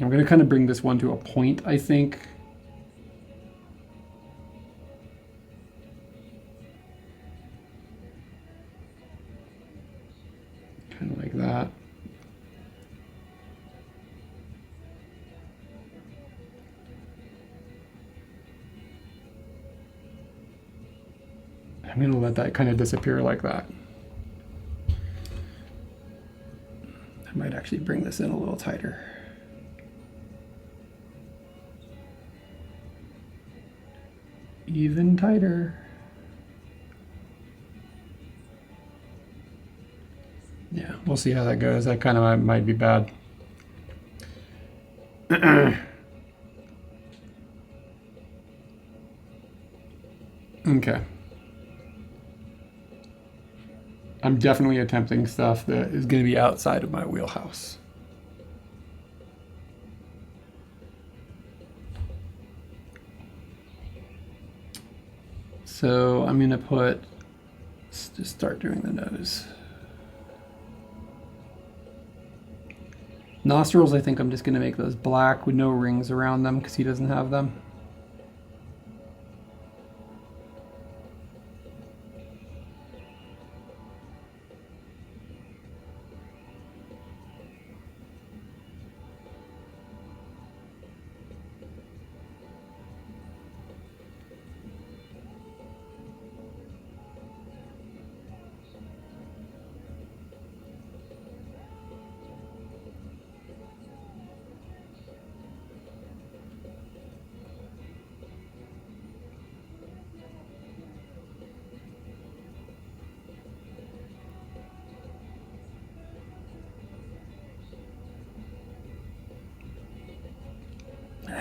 I'm going to kind of bring this one to a point, I think. Kind of like that. I'm going to let that kind of disappear like that. I might actually bring this in a little tighter. Even tighter. Yeah, we'll see how that goes. That kind of might be bad. Okay. I'm definitely attempting stuff that is going to be outside of my wheelhouse. So I'm going to let's just start doing the nose. Nostrils, I think I'm just going to make those black with no rings around them because he doesn't have them.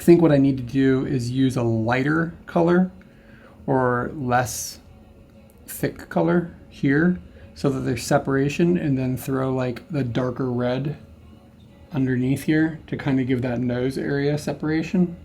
think what I need to do is use a lighter color or less thick color here so that there's separation, and then throw like the darker red underneath here to kind of give that nose area separation.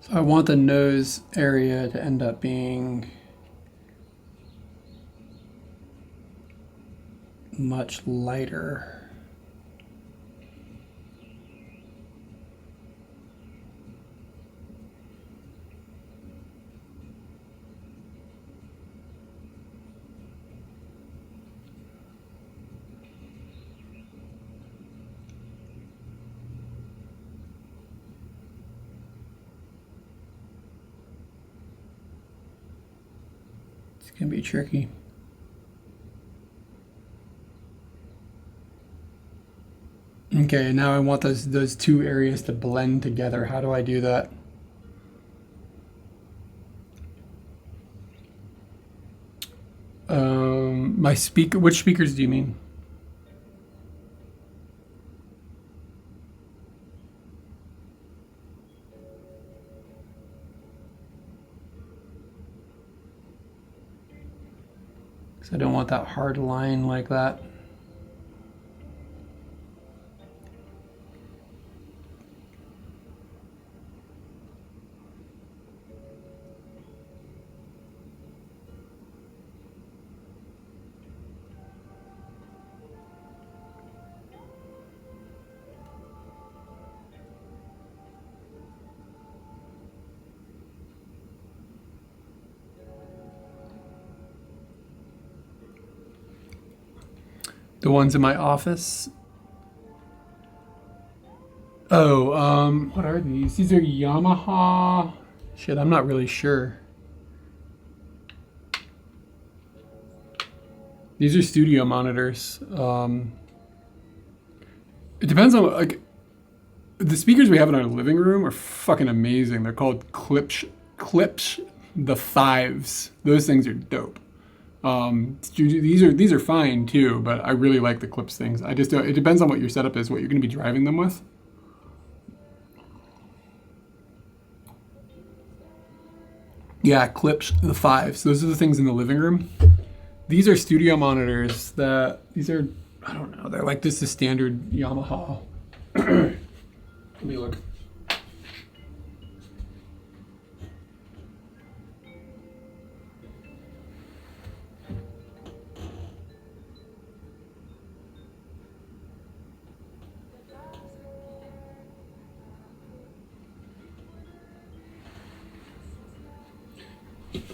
So I want the nose area to end up being much lighter. It's gonna be tricky. Okay, now I want those two areas to blend together. How do I do that? My speaker, which speakers do you mean? Because I don't want that hard line like that. The ones in my office. Oh, what are these? These are Yamaha. Shit, I'm not really sure. These are studio monitors. It depends on, like, the speakers we have in our living room are fucking amazing. They're called Clips the Fives. Those things are dope. These are fine too, but I really like the Clips things. I just it depends on what your setup is, what you're going to be driving them with. Yeah, Clips the Fives. Those are the things in the living room. These are studio monitors. These are, I don't know. They're like just the standard Yamaha. Let me look.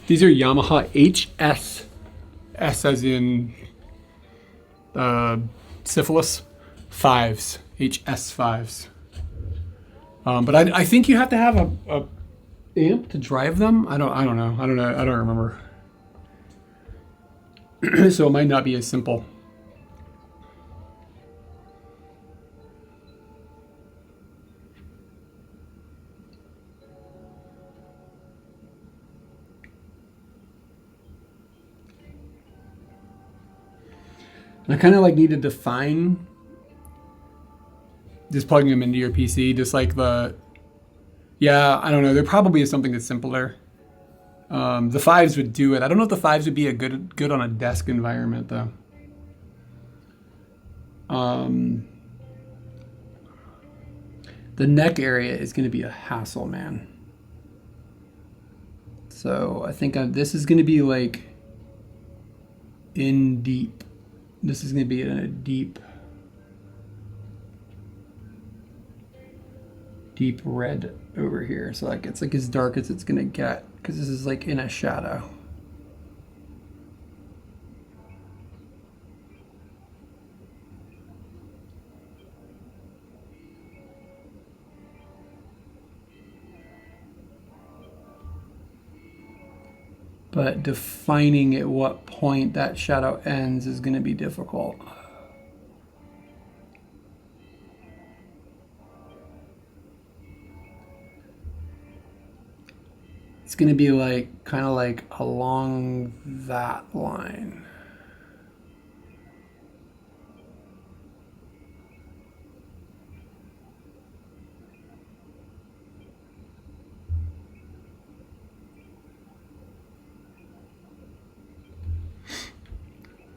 These are Yamaha HS, S as in syphilis, fives, HS fives. But I think you have to have a amp to drive them. I don't know. I don't remember. So it might not be as simple. And I kind of like need to define just plugging them into your PC, just like yeah, I don't know. There probably is something that's simpler. The fives would do it. I don't know if the fives would be a good on a desk environment though. The neck area is going to be a hassle, man. So I think this is going to be like in deep. This is going to be in a deep red over here. So like it's like as dark as it's going to get, because this is like in a shadow. But defining at what point that shadow ends is going to be difficult. It's going to be like kind of like along that line.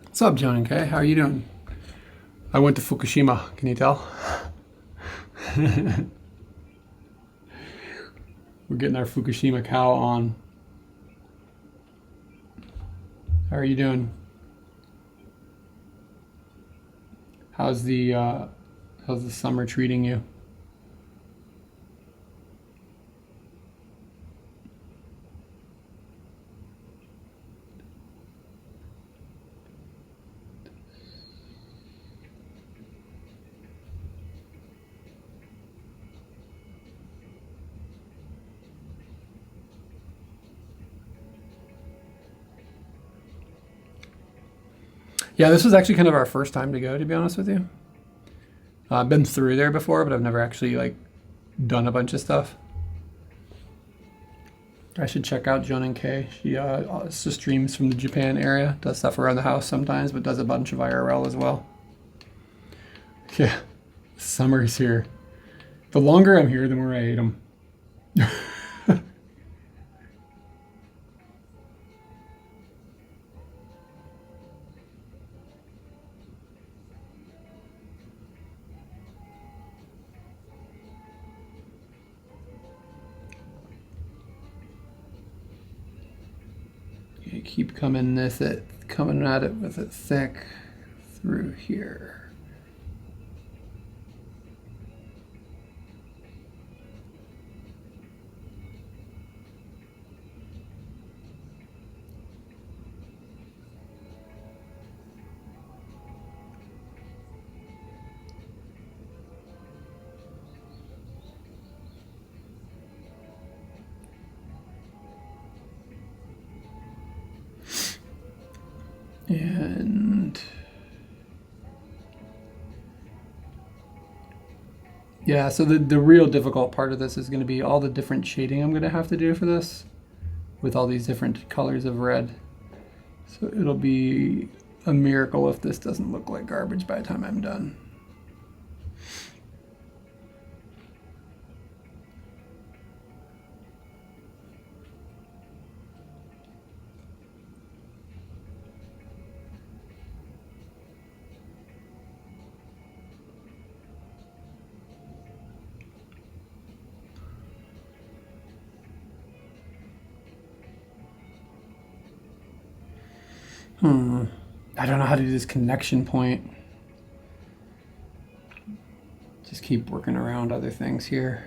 What's up, John and Kay? How are you doing? I went to Fukushima. Can you tell? We're getting our Fukushima cow on. How are you doing? How's the summer treating you? Yeah, this was actually kind of our first time to go, to be honest with you. I've been through there before, but I've never actually like done a bunch of stuff. I should check out Joan and Kay. She also streams from the Japan area, does stuff around the house sometimes, but does a bunch of IRL as well. Yeah, summer's here. The longer I'm here, the more I hate them. You keep coming at it with it thick through here. And yeah, so the real difficult part of this is going to be all the different shading I'm going to have to do for this with all these different colors of red. So it'll be a miracle if this doesn't look like garbage by the time I'm done. I don't know how to do this connection point. Just keep working around other things here.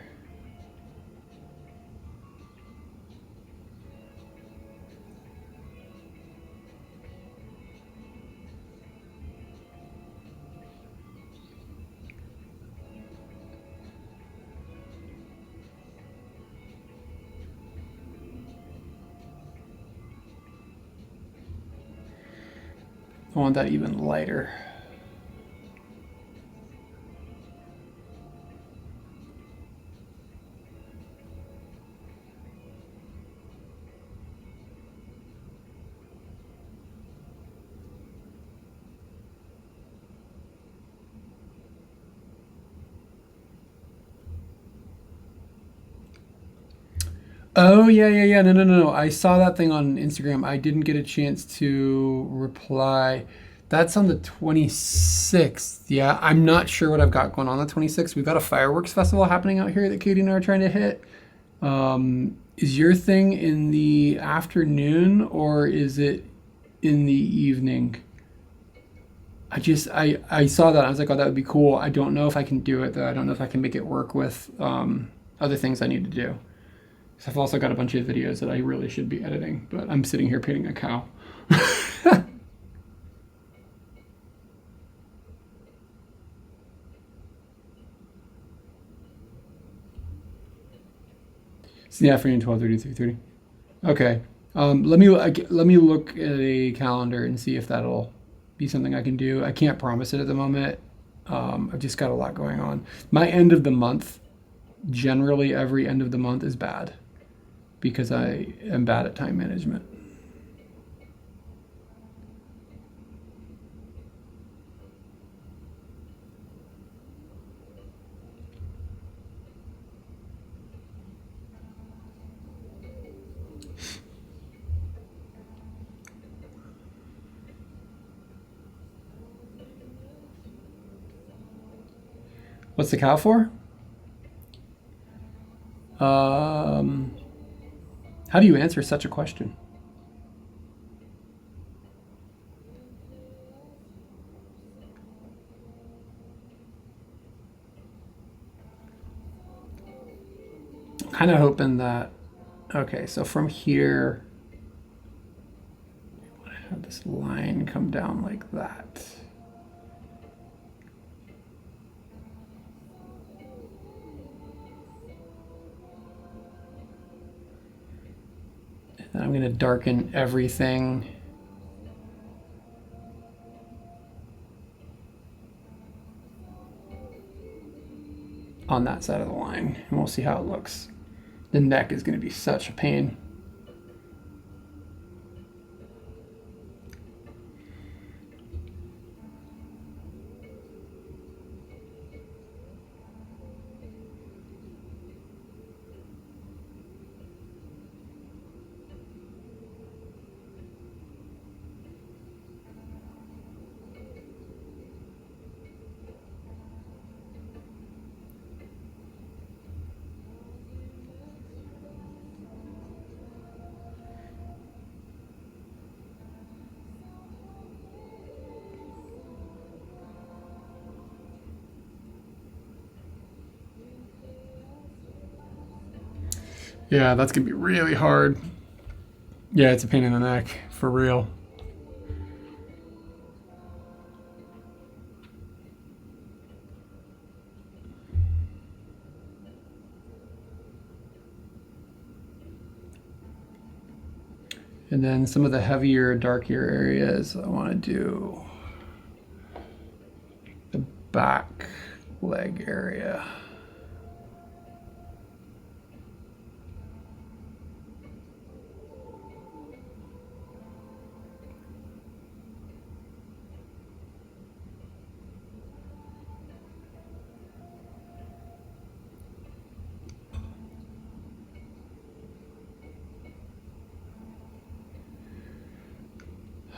I want that even lighter. Oh, yeah. No. I saw that thing on Instagram. I didn't get a chance to reply. That's on the 26th. Yeah, I'm not sure what I've got going on the 26th. We've got a fireworks festival happening out here that Katie and I are trying to hit. Is your thing in the afternoon or is it in the evening. I saw that. I was like, oh, that would be cool. I don't know if I can do it though. I don't know if I can make it work with other things I need to do. So I've also got a bunch of videos that I really should be editing, but I'm sitting here painting a cow. It's the afternoon, 12:30 to 3:30. Okay. Let me look at a calendar and see if that'll be something I can do. I can't promise it at the moment. I've just got a lot going on. My end of the month, generally every end of the month is bad because I am bad at time management. What's the cow for? Um, how do you answer such a question? Kind of hoping that, okay, so from here, I have this line come down like that. And I'm going to darken everything on that side of the line, and we'll see how it looks. The neck is going to be such a pain. Yeah, that's gonna be really hard. Yeah, it's a pain in the neck, for real. And then some of the heavier, darker areas, I want to do the back leg area.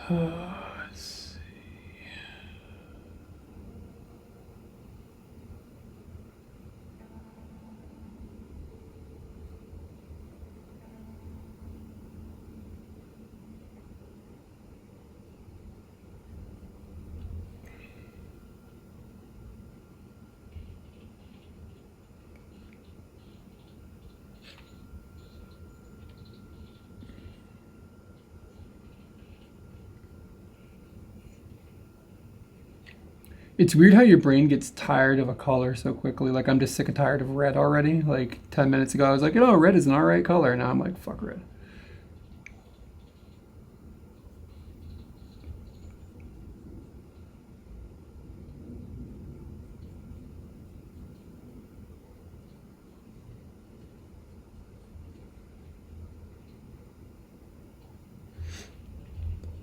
Let's see. It's weird how your brain gets tired of a color so quickly. Like, I'm just sick and tired of red already. Like 10 minutes ago, I was like, oh, red is an all right color. Now I'm like, fuck red.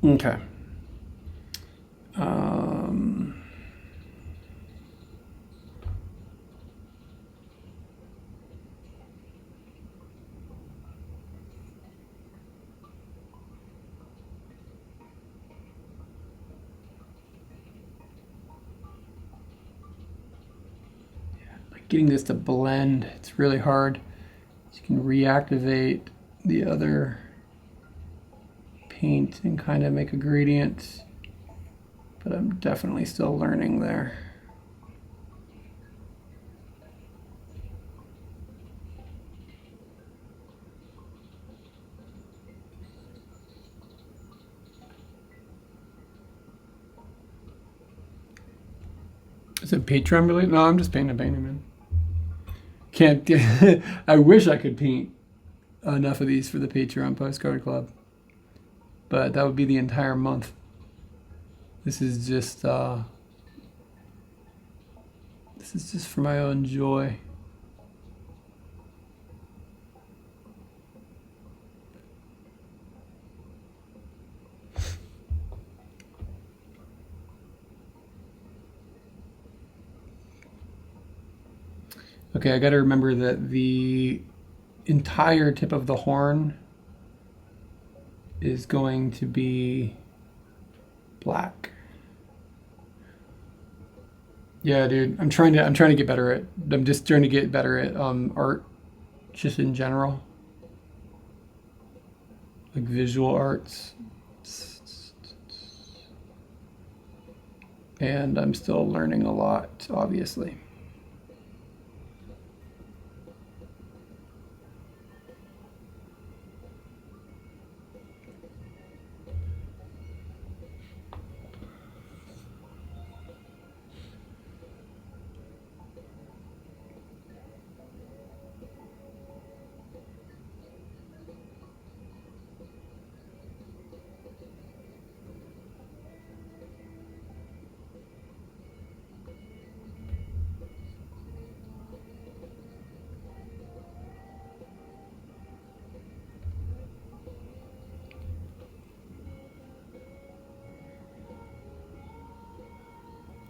Okay. Getting this to blend, it's really hard. You can reactivate the other paint and kind of make a gradient, but I'm definitely still learning there. Is it Patreon related? No, I'm just painting, man. Can't get, I wish I could paint enough of these for the Patreon postcard club, but that would be the entire month. This is just for my own joy. Okay, I got to remember that the entire tip of the horn is going to be black. Yeah, dude, I'm trying to get better at. I'm just trying to get better at art, just in general, like visual arts. And I'm still learning a lot, obviously.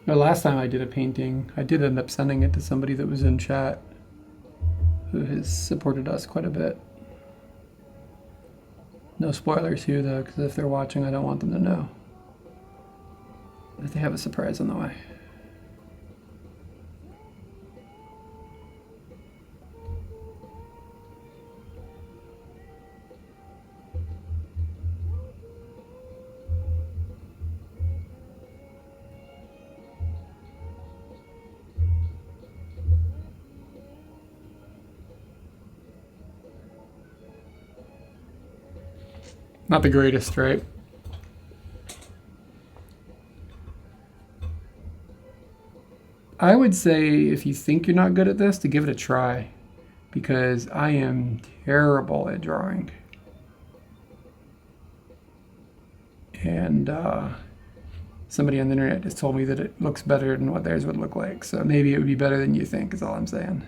The last time I did a painting, I did end up sending it to somebody that was in chat who has supported us quite a bit. No spoilers here though, because if they're watching, I don't want them to know that they have a surprise on the way. Not the greatest, right? I would say if you think you're not good at this, to give it a try, because I am terrible at drawing. And somebody on the internet just told me that it looks better than what theirs would look like. So maybe it would be better than you think, is all I'm saying.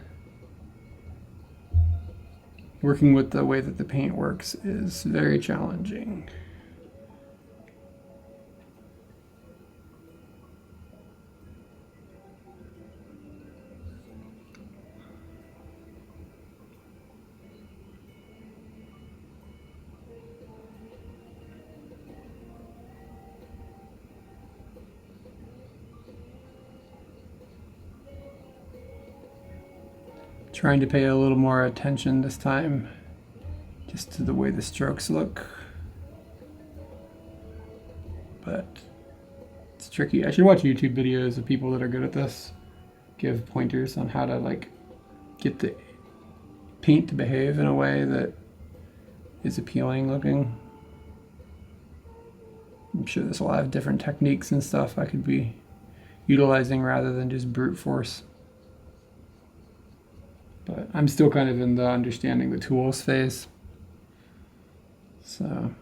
Working with the way that the paint works is very challenging. Trying to pay a little more attention this time, just to the way the strokes look. But it's tricky. I should watch YouTube videos of people that are good at this, give pointers on how to like get the paint to behave in a way that is appealing looking. I'm sure this will have different techniques and stuff I could be utilizing rather than just brute force. But I'm still kind of in the understanding the tools phase. So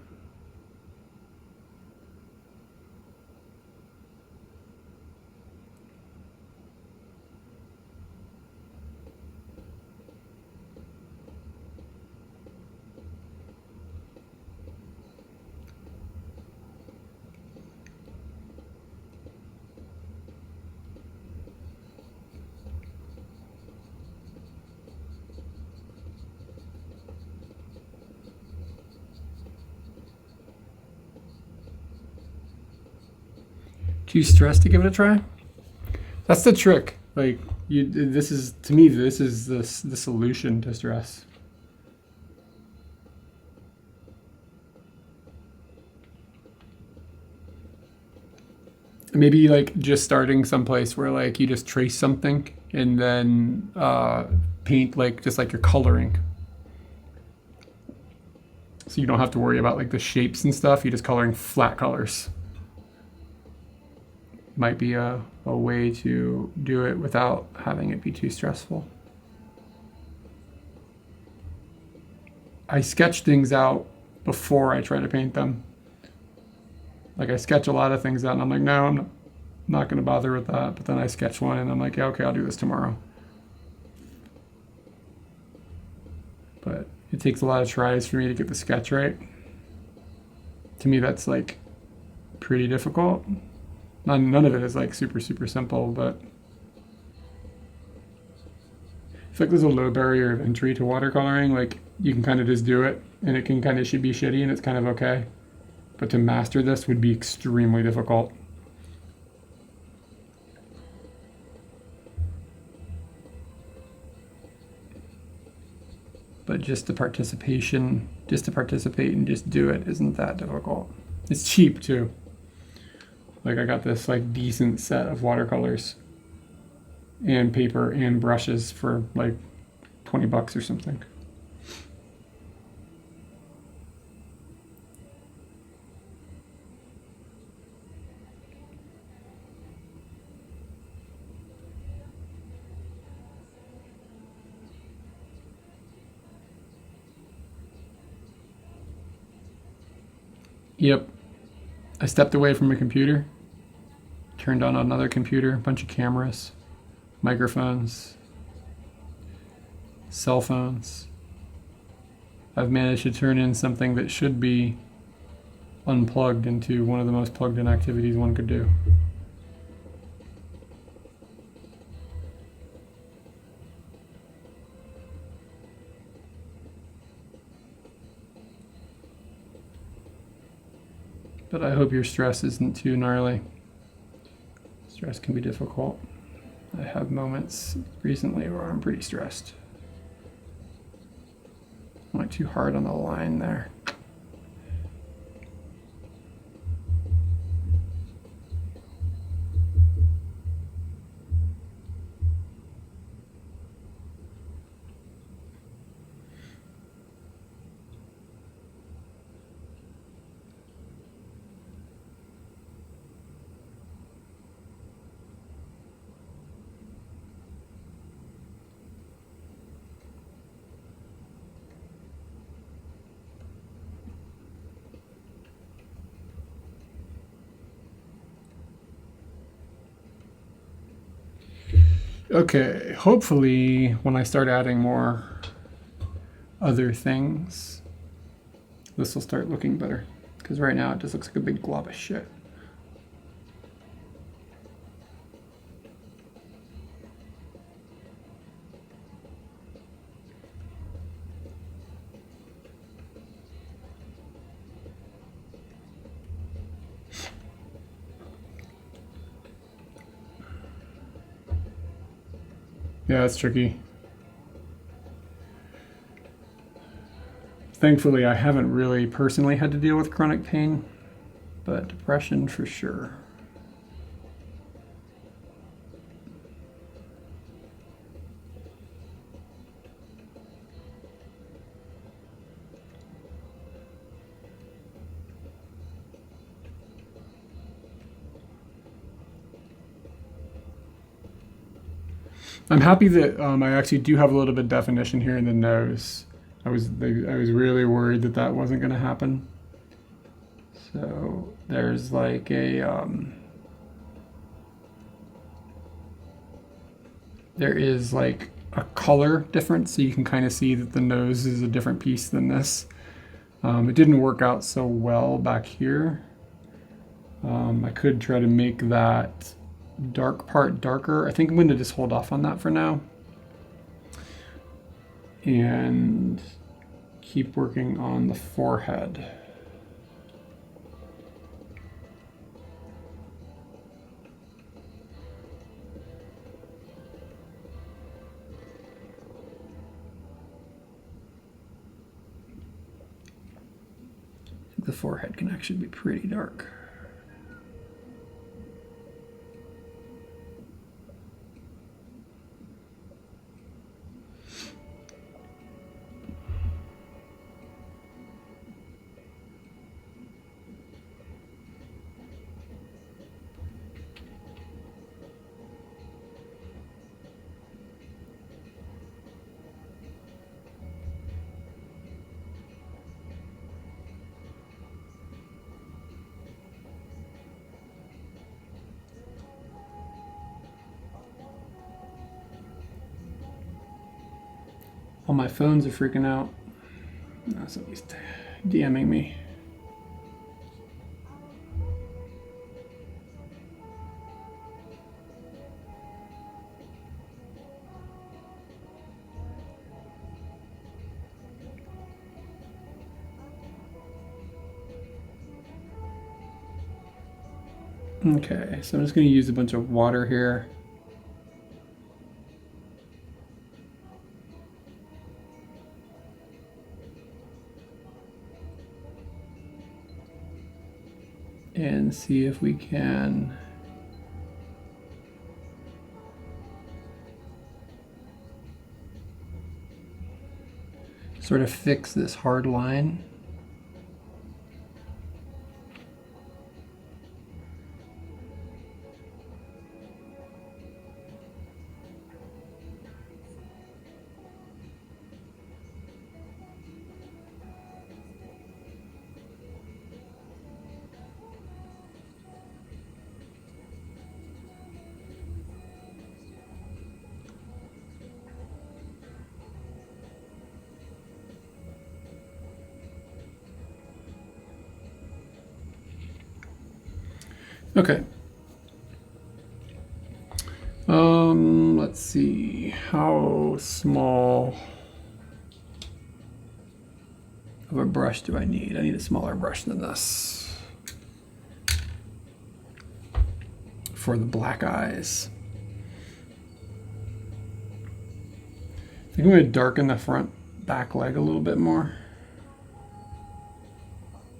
too stressed to give it a try? That's the trick. Like this is, to me, this is the solution to stress. maybe like just starting someplace where like you just trace something and then paint like just like you're coloring. So you don't have to worry about like the shapes and stuff. You're just coloring flat colors. Might be a way to do it without having it be too stressful. I sketch things out before I try to paint them. Like I sketch a lot of things out and I'm like, no, I'm not going to bother with that. But then I sketch one and I'm like, yeah, okay, I'll do this tomorrow. But it takes a lot of tries for me to get the sketch right. To me, that's like pretty difficult. None of it is like super, super simple, but I feel like there's a low barrier of entry to watercoloring. Like you can kind of just do it and it can kind of should be shitty and it's kind of okay. But to master this would be extremely difficult. But just to participate and just do it isn't that difficult. It's cheap too. Like I got this like decent set of watercolors and paper and brushes for like 20 bucks or something. Yep. I stepped away from a computer, turned on another computer, a bunch of cameras, microphones, cell phones. I've managed to turn in something that should be unplugged into one of the most plugged in activities one could do. But I hope your stress isn't too gnarly. Stress can be difficult. I have moments recently where I'm pretty stressed. I went too hard on the line there. Okay, hopefully when I start adding more other things, this will start looking better. Because right now it just looks like a big glob of shit. Yeah, it's tricky. Thankfully, I haven't really personally had to deal with chronic pain, but depression for sure. I'm happy that I actually do have a little bit of definition here in the nose. I was really worried that that wasn't going to happen. So there's like a there is like a color difference, so you can kind of see that the nose is a different piece than this. It didn't work out so well back here. I could try to make that dark part darker. I think I'm going to just hold off on that for now and keep working on the forehead. The forehead can actually be pretty dark. All my phones are freaking out. No, somebody's DMing me. Okay, so I'm just going to use a bunch of water here. And see if we can sort of fix this hard line. Okay. Let's see. How small of a brush do I need? I need a smaller brush than this for the black eyes. I think I'm going to darken the front back leg a little bit more.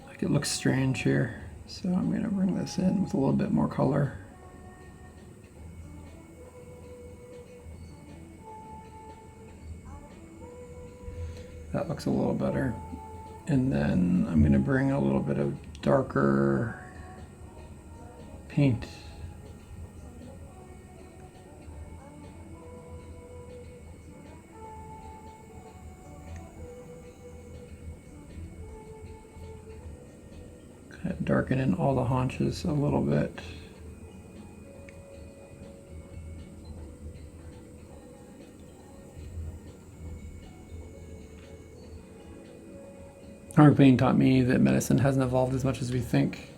Like it looks strange here. So I'm going to bring this in with a little bit more color. That looks a little better. And then I'm going to bring a little bit of darker paint. Kind of darken in all the haunches a little bit. Chronic pain taught me that medicine hasn't evolved as much as we think.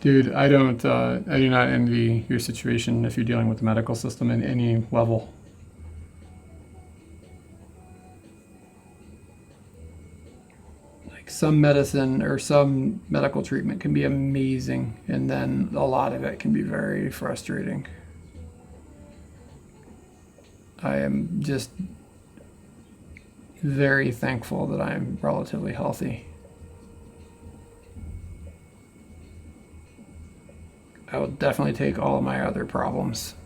Dude, I do not envy your situation if you're dealing with the medical system in any level. Like some medicine or some medical treatment can be amazing, and then a lot of it can be very frustrating. I am just very thankful that I'm relatively healthy. I will definitely take all of my other problems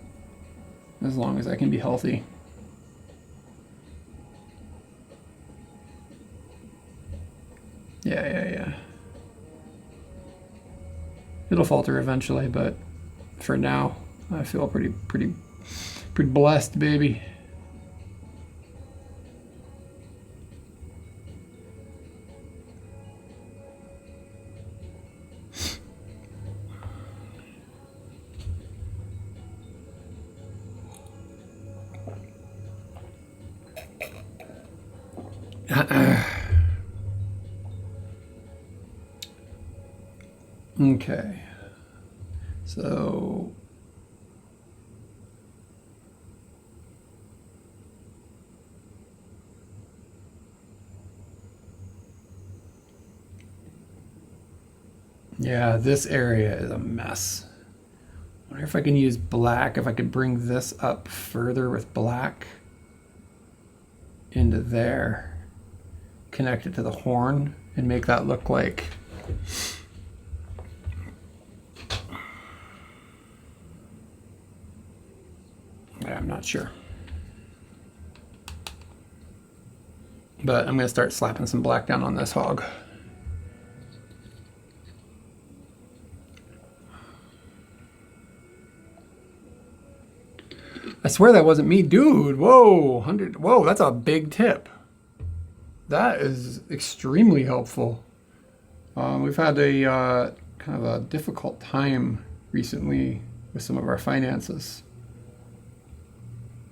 as long as I can be healthy. Yeah. It'll falter eventually, but for now, I feel pretty blessed, baby. Okay, so yeah, this area is a mess. I wonder if I can use black, if I could bring this up further with black into there, connect it to the horn, and make that look like I'm not sure. But I'm going to start slapping some black down on this hog. I swear that wasn't me, dude. Whoa, 100. Whoa, that's a big tip. That is extremely helpful. We've had a kind of a difficult time recently with some of our finances.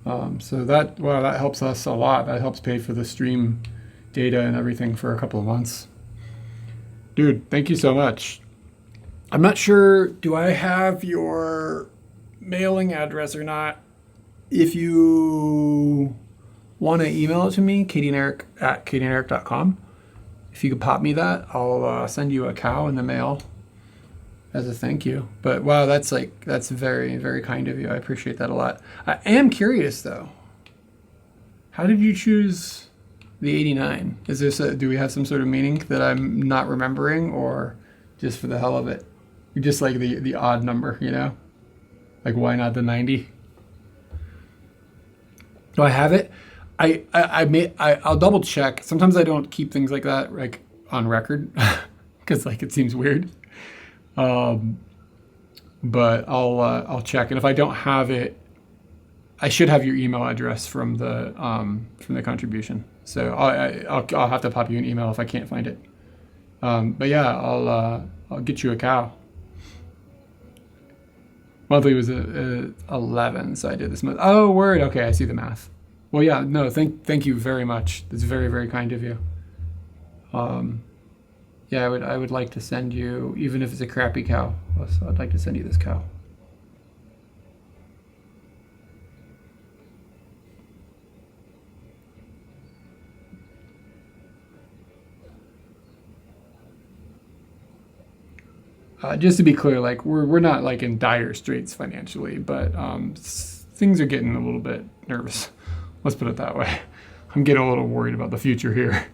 So that, well, that helps us a lot. That helps pay for the stream data and everything for a couple of months. Dude, thank you so much. I'm not sure, do I have your mailing address or not? If you want to email it to me, katieanderic@katieanderic.com. If you could pop me that, I'll send you a cow in the mail as a thank you. But wow, that's very, very kind of you. I appreciate that a lot. I am curious though. How did you choose the 89? Is this do we have some sort of meaning that I'm not remembering, or just for the hell of it? You just like the odd number, you know? Like why not the 90? Do I have it? I'll double check. Sometimes I don't keep things like that like on record because like it seems weird. But I'll check, and if I don't have it, I should have your email address from the contribution. So I'll have to pop you an email if I can't find it. But yeah, I'll get you a cow. Monthly was 11, so I did this month. Oh, word. Okay, I see the math. Well, yeah, no, thank you very much. That's very, very kind of you. Yeah, I would like to send you, even if it's a crappy cow. So I'd like to send you this cow. Just to be clear, like we're not like in dire straits financially, but things are getting a little bit nervous. Let's put it that way. I'm getting a little worried about the future here.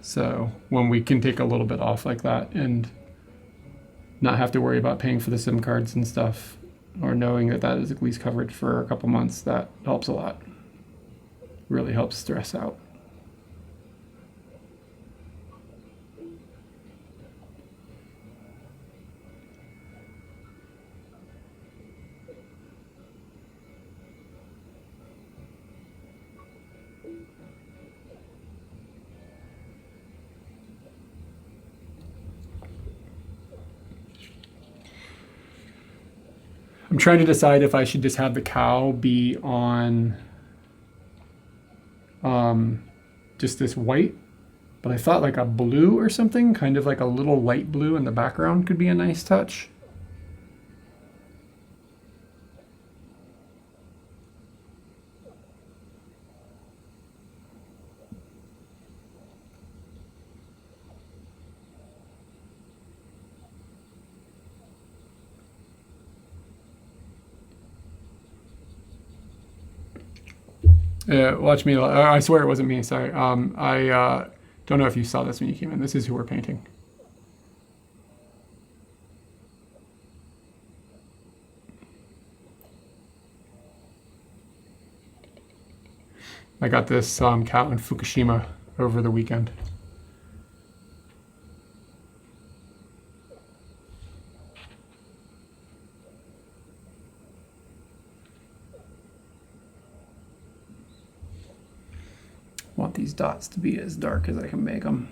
So when we can take a little bit off like that and not have to worry about paying for the SIM cards and stuff, or knowing that that is at least covered for a couple months, that helps a lot. Really helps stress out. I'm trying to decide if I should just have the cow be on just this white, but I thought like a blue or something, kind of like a little light blue in the background could be a nice touch. Watch me. I swear it wasn't me. Sorry. I don't know if you saw this when you came in. This is who we're painting. I got this cow in Fukushima over the weekend. Want these dots to be as dark as I can make them.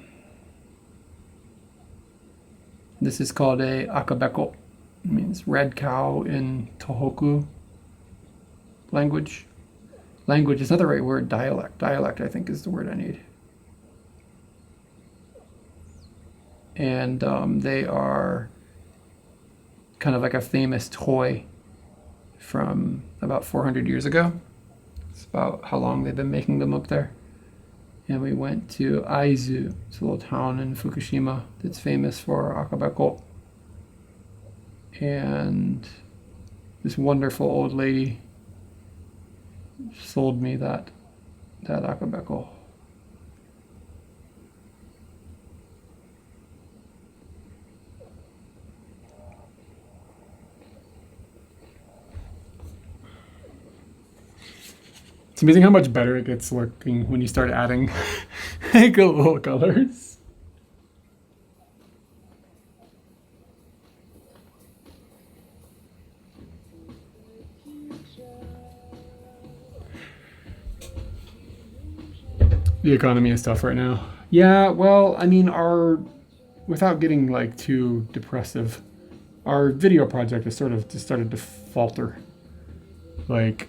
This is called a akabeko. It means red cow in Tohoku language. Language is not the right word. Dialect. Dialect, I think, is the word I need. And they are kind of like a famous toy from about 400 years ago. It's about how long they've been making them up there. And we went to Aizu. It's a little town in Fukushima that's famous for akabeko. And this wonderful old lady sold me that akabeko. It's amazing how much better it gets looking when you start adding like little colors. The economy is tough right now. Yeah, well, I mean, without getting like too depressive, our video project has sort of just started to falter. Like,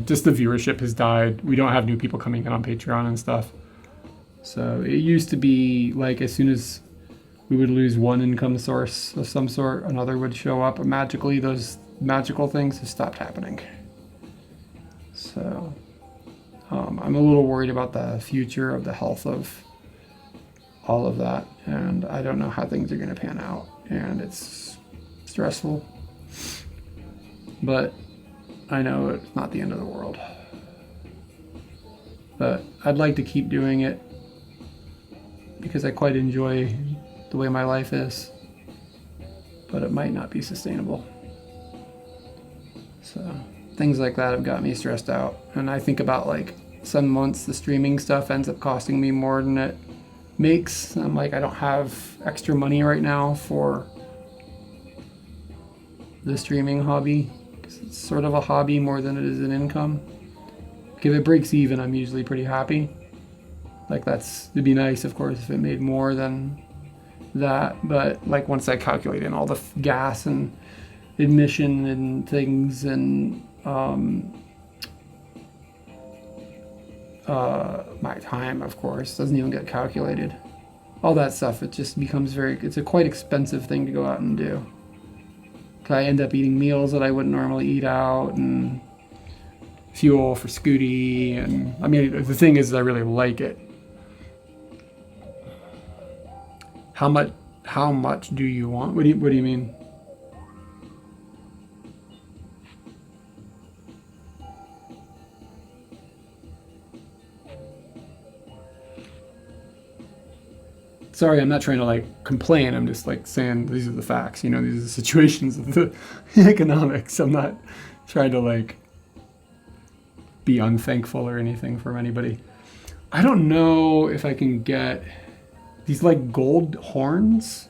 just the viewership has died. We don't have new people coming in on Patreon and stuff. So it used to be like as soon as we would lose one income source of some sort, another would show up. Magically, those magical things have stopped happening. So I'm a little worried about the future of the health of all of that, and I don't know how things are going to pan out, and it's stressful. But I know it's not the end of the world. But I'd like to keep doing it because I quite enjoy the way my life is, but it might not be sustainable. So things like that have got me stressed out. And I think about like some months the streaming stuff ends up costing me more than it makes. I'm like, I don't have extra money right now for the streaming hobby. It's sort of a hobby more than it is an income. If it breaks even, I'm usually pretty happy. Like it'd be nice, of course, if it made more than that. But like once I calculate in all the gas and admission and things and my time, of course, doesn't even get calculated. All that stuff, it just becomes it's a quite expensive thing to go out and do. I end up eating meals that I wouldn't normally eat out, and fuel for Scooty, and I mean the thing is I really like it. How much do you want? What do you mean? Sorry, I'm not trying to like complain. I'm just like saying these are the facts. These are the situations of the economics. I'm not trying to like be unthankful or anything from anybody. I don't know if I can get these like gold horns.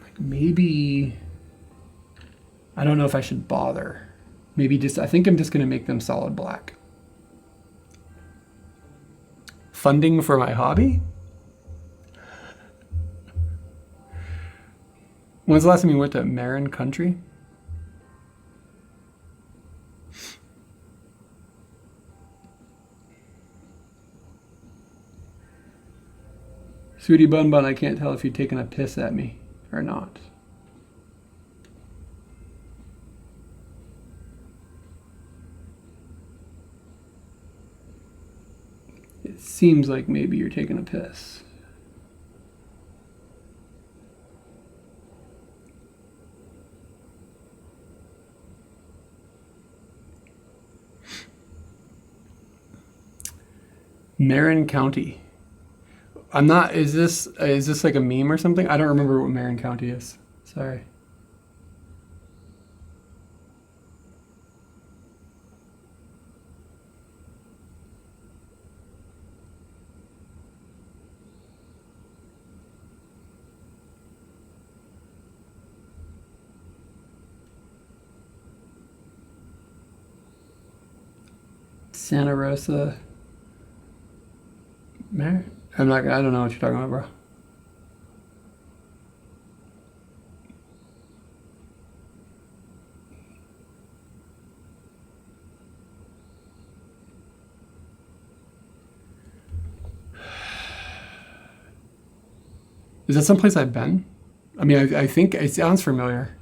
Like maybe, I don't know if I should bother. Maybe I think I'm just gonna make them solid black. Funding for my hobby? When's the last time you went to Marin Country? Sweetie Bun Bun, I can't tell if you're taking a piss at me or not. It seems like maybe you're taking a piss. Marin County. I'm not, is this like a meme or something? I don't remember what Marin County is. Sorry. Santa Rosa. I don't know what you're talking about, bro. Is that someplace I've been? I mean, I think it sounds familiar.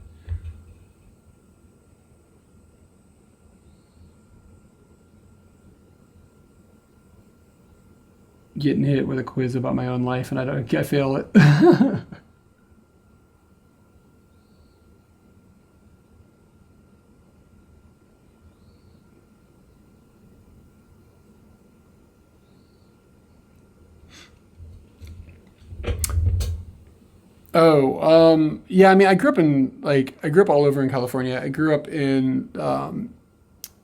Getting hit with a quiz about my own life, and I fail it. Oh, yeah. I mean, I grew up all over in California. I grew up in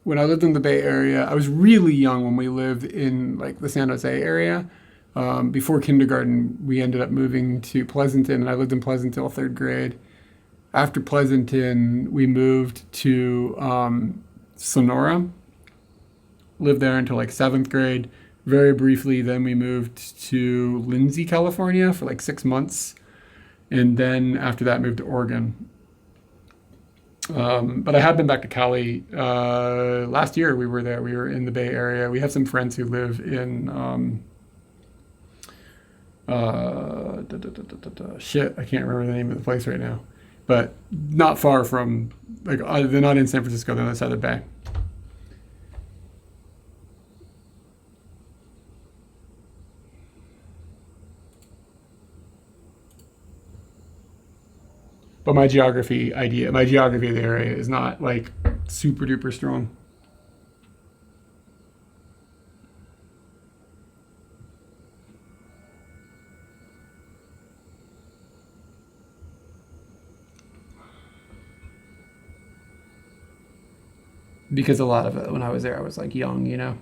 when I lived in the Bay Area. I was really young when we lived in like the San Jose area. Before kindergarten, we ended up moving to Pleasanton, and I lived in Pleasanton till third grade. After Pleasanton, we moved to Sonora. Lived there until like seventh grade. Very briefly, then we moved to Lindsay, California for like 6 months. And then after that, moved to Oregon. But I have been back to Cali. Last year we were there. We were in the Bay Area. We have some friends who live in shit. I can't remember the name of the place right now, but not far from like they're not in San Francisco. They're on the other side of the bay. But my geography of the area is not like super duper strong. Because a lot of it, when I was there, I was like young, you know?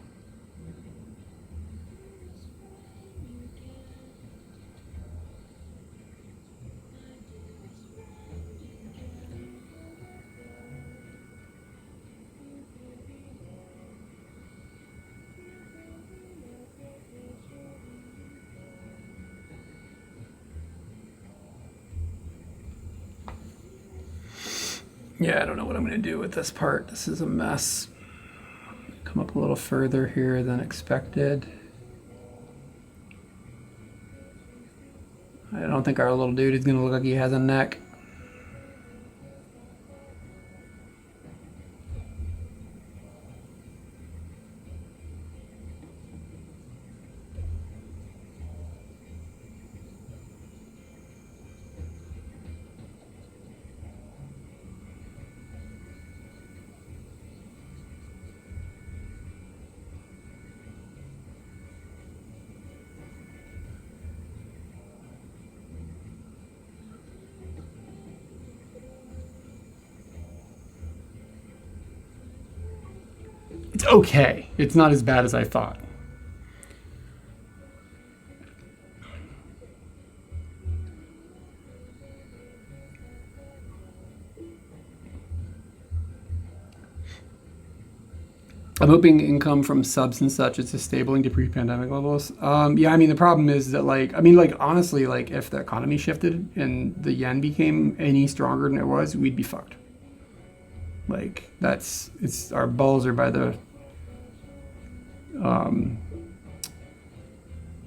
Yeah, I don't know what I'm going to do with this part. This is a mess. Come up a little further here than expected. I don't think our little dude is going to look like he has a neck. It's okay. It's not as bad as I thought. I'm hoping income from subs and such is stabilizing to pre-pandemic levels. Yeah, I mean the problem is that honestly, like if the economy shifted and the yen became any stronger than it was, we'd be fucked. Like it's our balls are by the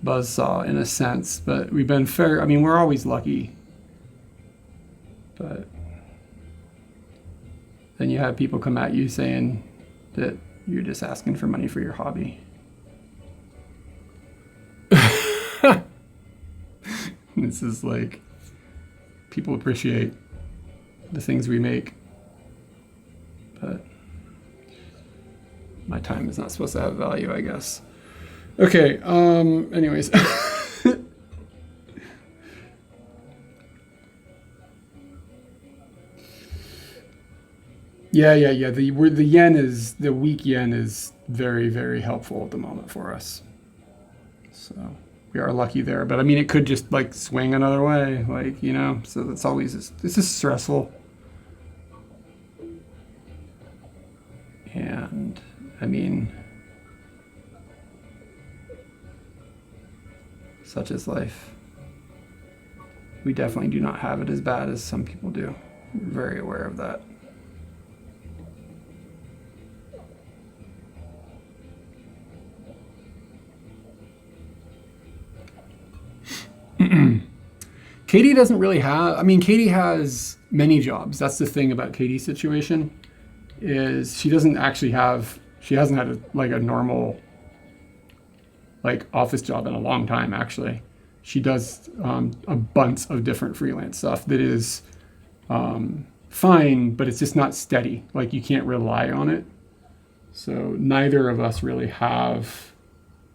buzzsaw in a sense, but we've been fair. I mean, we're always lucky, but then you have people come at you saying that you're just asking for money for your hobby. This is like, people appreciate the things we make, but my time is not supposed to have value, I guess. Okay, anyways. Yeah. The weak yen is very, very helpful at the moment for us. So we are lucky there, but I mean, it could just like swing another way, like, you know, so that's always, this is stressful. And I mean, such is life. We definitely do not have it as bad as some people do. We're very aware of that. Katie doesn't really have, I mean, Katie has many jobs. That's the thing about Katie's situation, is she doesn't actually have, she hasn't had a normal like office job in a long time, actually. She does a bunch of different freelance stuff that is fine, but it's just not steady. Like, you can't rely on it. So neither of us really have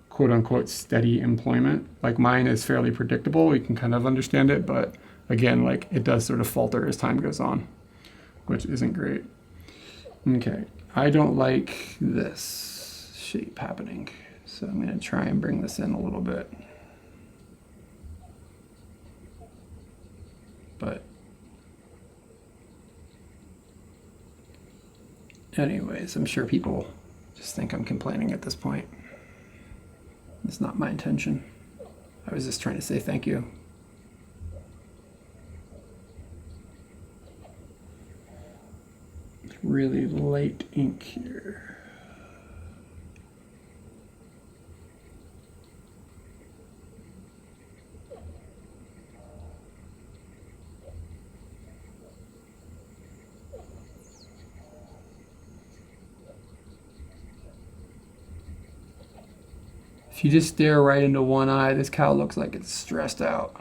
quote unquote steady employment. Like, mine is fairly predictable. We can kind of understand it, but again, like, it does sort of falter as time goes on, which isn't great. Okay, I don't like this shape happening, so I'm going to try and bring this in a little bit. But anyways, I'm sure people just think I'm complaining at this point. It's not my intention. I was just trying to say thank you. really light ink here. If you just stare right into one eye, this cow looks like it's stressed out.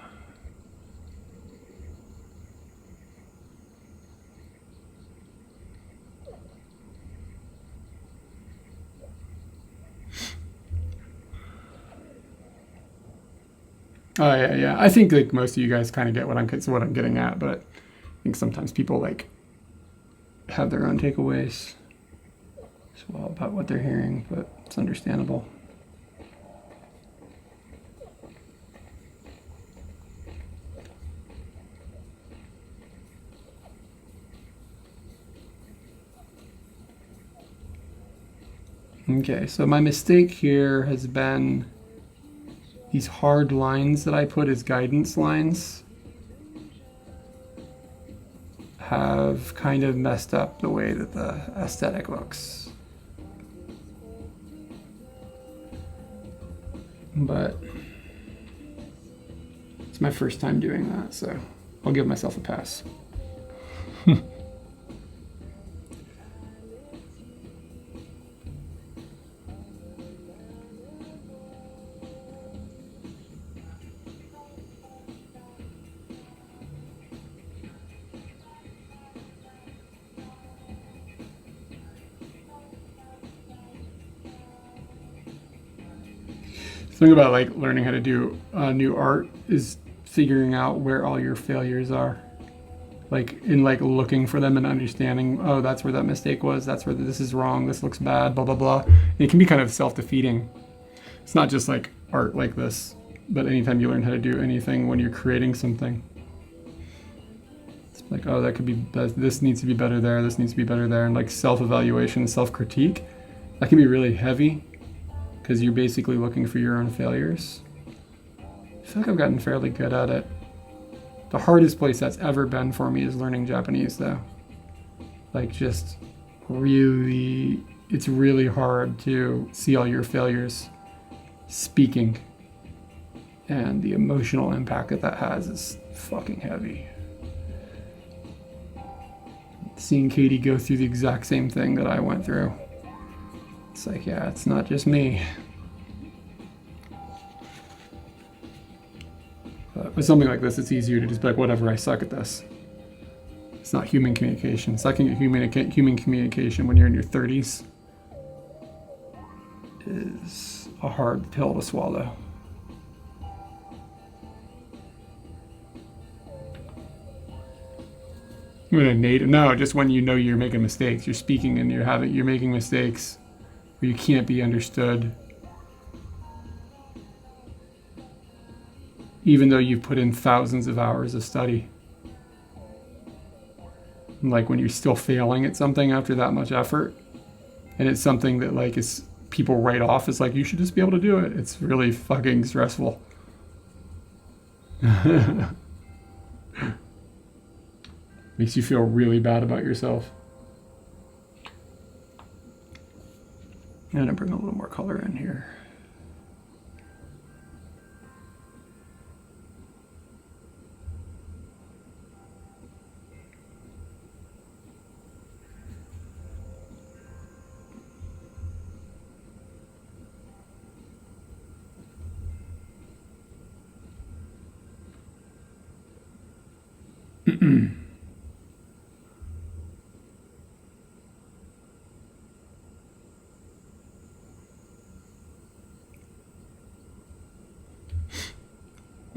Oh yeah. I think like most of you guys kind of get what I'm getting at, but I think sometimes people like have their own takeaways as well about what they're hearing, but it's understandable. Okay, so my mistake here has been these hard lines that I put as guidance lines have kind of messed up the way that the aesthetic looks. But it's my first time doing that, so I'll give myself a pass. The thing about like learning how to do new art is figuring out where all your failures are. Like in like looking for them and understanding, oh, that's where that mistake was, that's where this is wrong, this looks bad, blah, blah, blah. And it can be kind of self-defeating. It's not just like art like this, but anytime you learn how to do anything when you're creating something. It's like, oh, that could be, this needs to be better there, this needs to be better there. And like self-evaluation, self-critique, that can be really heavy because you're basically looking for your own failures. I feel like I've gotten fairly good at it. The hardest place that's ever been for me is learning Japanese though. Like just really, it's really hard to see all your failures speaking. And the emotional impact that that has is fucking heavy. Seeing Katie go through the exact same thing that I went through. It's like, yeah, it's not just me. But with something like this, it's easier to just be like, whatever, I suck at this. It's not human communication. Sucking at human communication when you're in your 30s is a hard pill to swallow. No, just when you know you're making mistakes, you're speaking and you're making mistakes where you can't be understood. Even though you've put in thousands of hours of study. Like when you're still failing at something after that much effort, and it's something that like is people write off as like, you should just be able to do it. It's really fucking stressful. Makes you feel really bad about yourself. I'm gonna bring a little more color in here.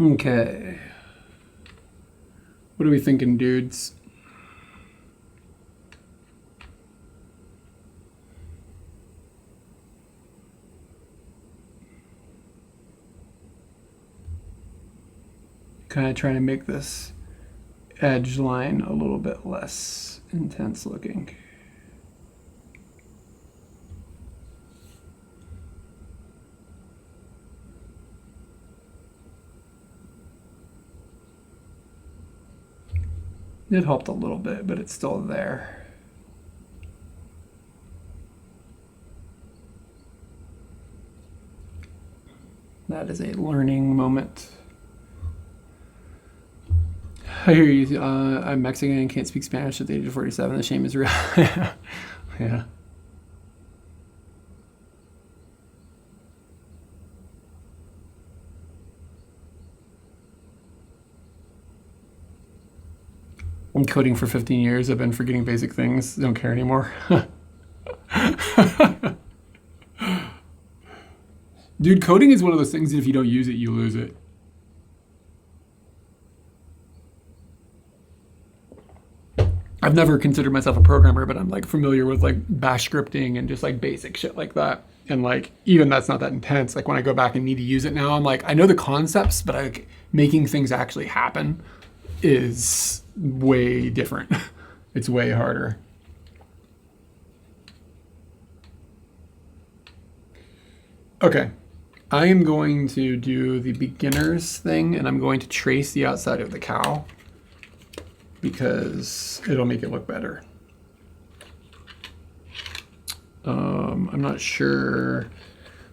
Okay. What are we thinking, dudes? Kind of trying to make this edge line a little bit less intense looking. It helped a little bit, but it's still there. that as a learning moment. I hear you. I'm Mexican and can't speak Spanish at the age of 47. The shame is real. Yeah. I'm coding for 15 years. I've been forgetting basic things. Don't care anymore. Dude, coding is one of those things that if you don't use it, you lose it. I've never considered myself a programmer, but I'm like familiar with like bash scripting and just like basic shit like that. And like, even that's not that intense. Like when I go back and need to use it now, I'm like, I know the concepts, but like making things actually happen is way different. It's way harder. Okay. I am going to do the beginner's thing and I'm going to trace the outside of the cow because it'll make it look better. I'm not sure.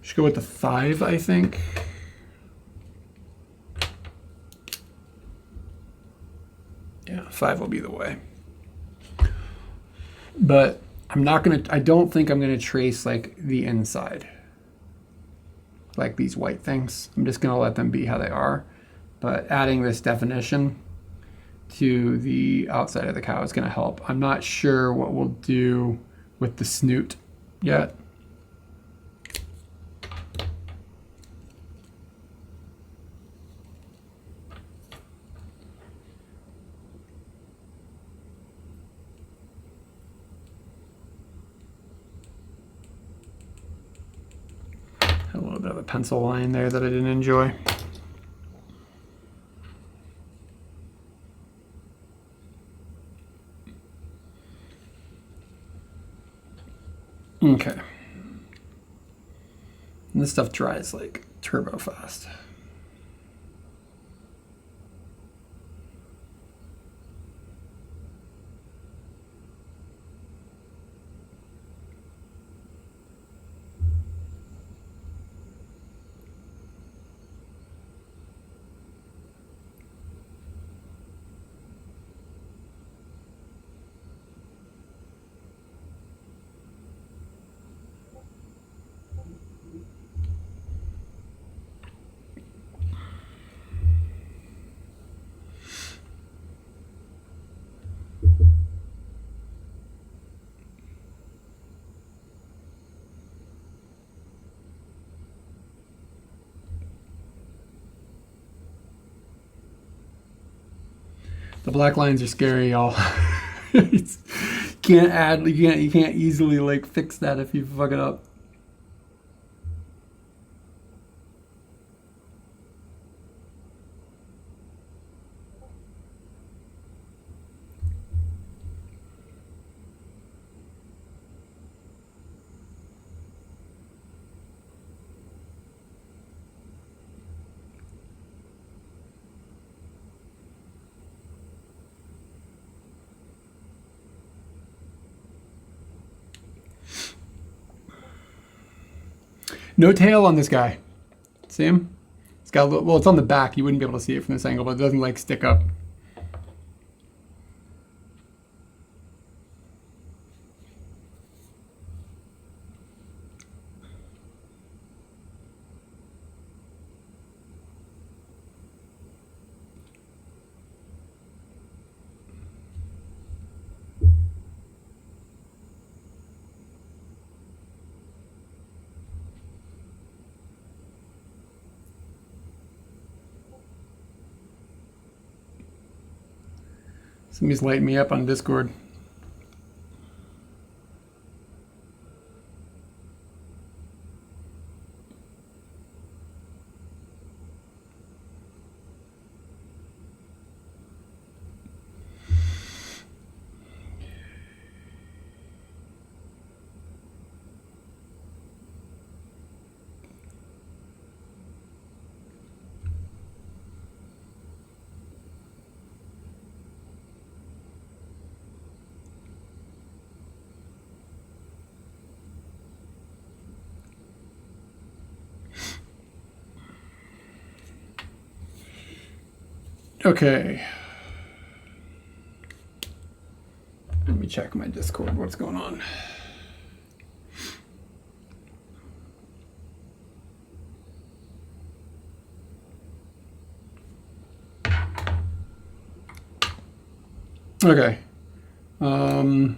Should go with the 5, I think. Yeah, 5 will be the way. But I don't think I'm gonna trace like the inside. Like these white things. I'm just gonna let them be how they are. But adding this definition to the outside of the cow is gonna help. I'm not sure what we'll do with the snoot yet. A little bit of a pencil line there that I didn't enjoy. Okay. And this stuff dries like turbo fast. The black lines are scary, y'all. You can't easily like fix that if you fuck it up. No tail on this guy. See him? It's got a little, well, it's on the back. You wouldn't be able to see it from this angle, but it doesn't like stick up. Somebody's lighting me up on Discord. Okay. Let me check my Discord, what's going on. Okay. And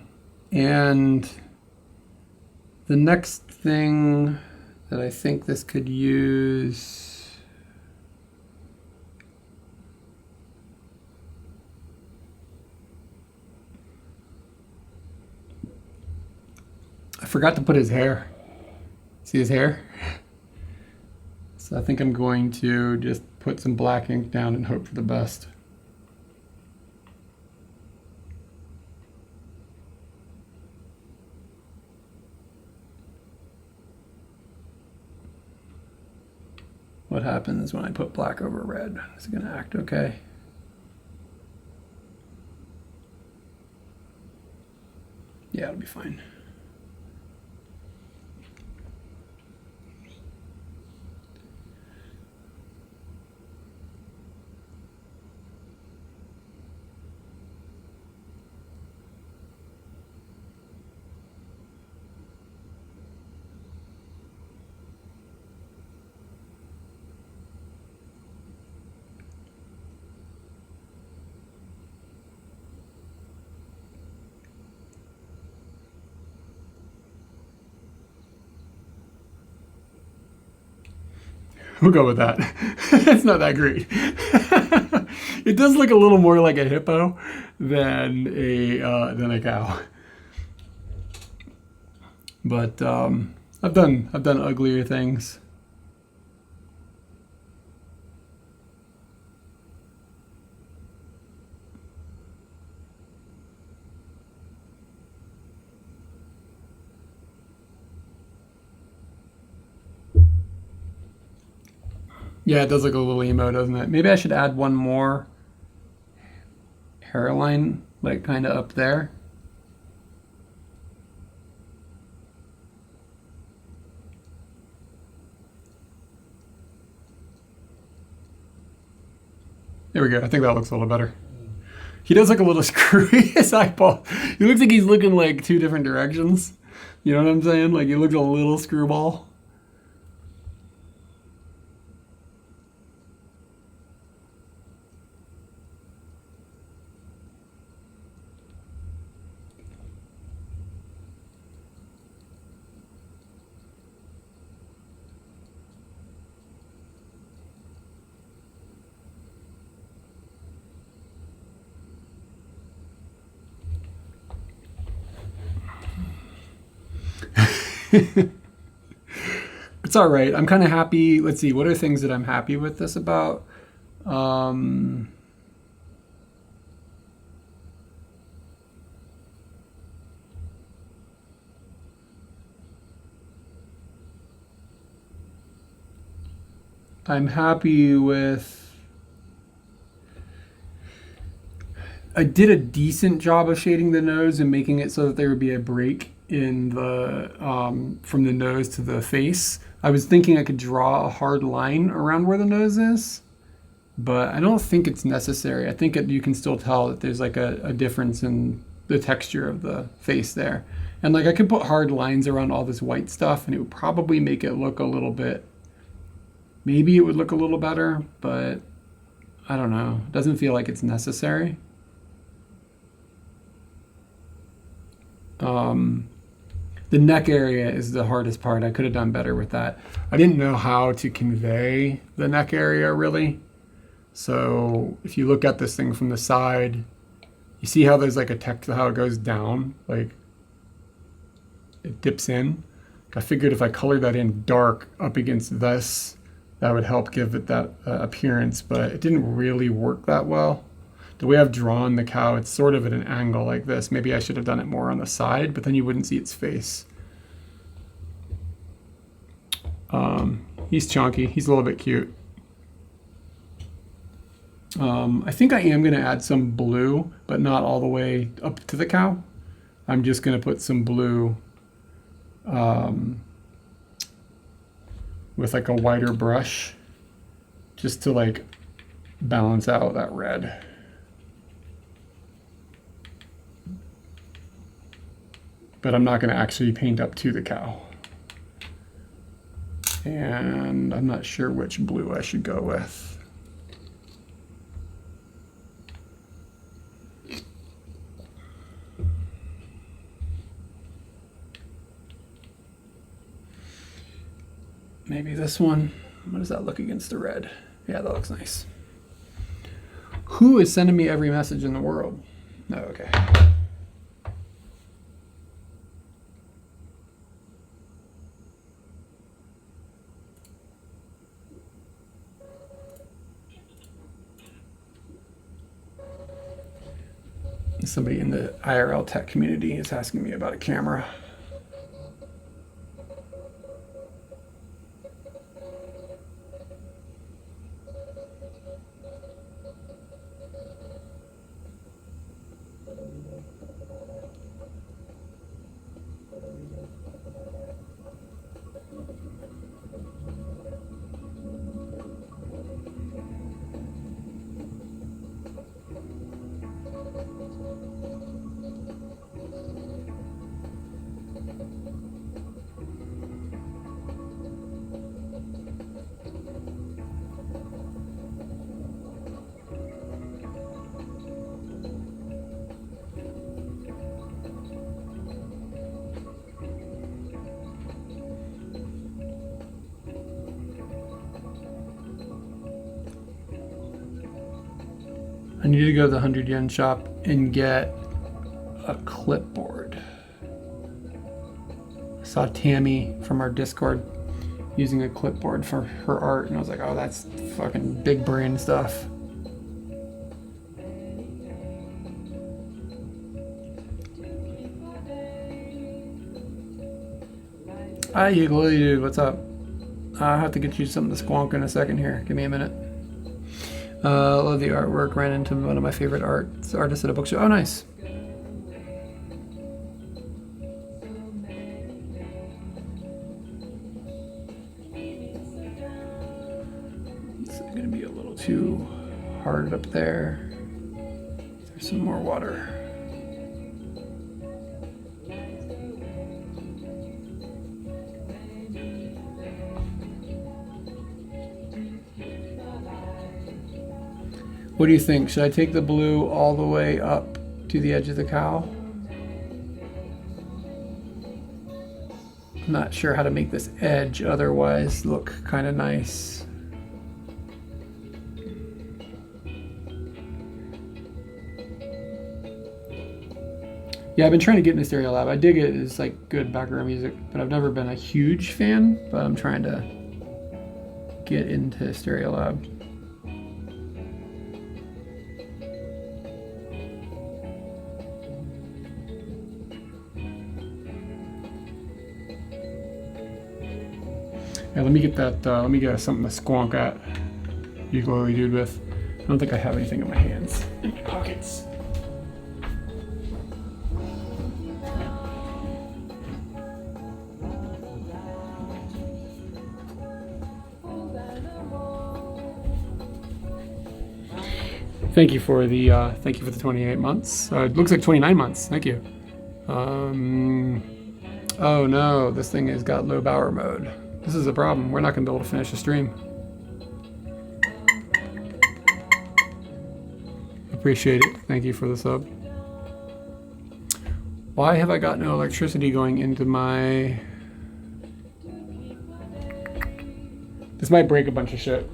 the next thing that I think this could use, I forgot to put his hair. See his hair? So I think I'm going to just put some black ink down and hope for the best. What happens when I put black over red? Is it going to act okay? Yeah, it'll be fine. We'll go with that. It's not that great. It does look a little more like a hippo than a cow. But I've done uglier things. Yeah, it does look a little emo, doesn't it? Maybe I should add one more hairline, like kind of up there. There we go. I think that looks a little better. He does look a little screwy, his eyeball. He looks like he's looking like two different directions. You know what I'm saying? Like he looks a little screwball. It's all right. I'm kind of happy. Let's see. What are things that I'm happy with this about? I'm happy with. I did a decent job of shading the nose and making it so that there would be a break in the from the nose to the face. I was thinking I could draw a hard line around where the nose is, but I don't think it's necessary. I think you can still tell that there's like a difference in the texture of the face there. And like I could put hard lines around all this white stuff and it would probably make it look a little bit, maybe it would look a little better, but I don't know. It doesn't feel like it's necessary. The neck area is the hardest part. I could have done better with that. I didn't know how to convey the neck area really. So if you look at this thing from the side, you see how there's like a text, how it goes down, like it dips in. I figured if I colored that in dark up against this, that would help give it that appearance, but it didn't really work that well. The way I've drawn the cow, it's sort of at an angle like this. Maybe I should have done it more on the side, but then you wouldn't see its face. He's chunky. He's a little bit cute. I think I am going to add some blue, but not all the way up to the cow. I'm just going to put some blue with like a wider brush just to like balance out that red. But I'm not going to actually paint up to the cow. And I'm not sure which blue I should go with. Maybe this one. What does that look against the red? Yeah, that looks nice. Who is sending me every message in the world? Oh, okay. Somebody in the IRL tech community is asking me about a camera. I need to go to the 100 yen shop and get a clipboard. I saw Tammy from our Discord using a clipboard for her art, and I was like, oh, that's fucking big brain stuff. Hi, Ukulele Dude, what's up? I'll have to get you something to squonk in a second here. Give me a minute. Love the artwork. Ran into one of my favorite artists at a book show. Oh, nice. It's going to be a little too hard up there. There's some more water. What do you think? Should I take the blue all the way up to the edge of the cow? I'm not sure how to make this edge otherwise look kind of nice. Yeah, I've been trying to get into Stereolab. I dig it. It's like good background music, but I've never been a huge fan, but I'm trying to get into Stereolab. Yeah, let me get that, let me get something to squonk at Ukulele Dude with. I don't think I have anything in my hands. In my pockets. Thank you for the 28 months. It looks like 29 months. Thank you. Oh no, this thing has got low power mode. This is a problem. We're not going to be able to finish the stream. Appreciate it. Thank you for the sub. Why have I got no electricity going into my... This might break a bunch of shit.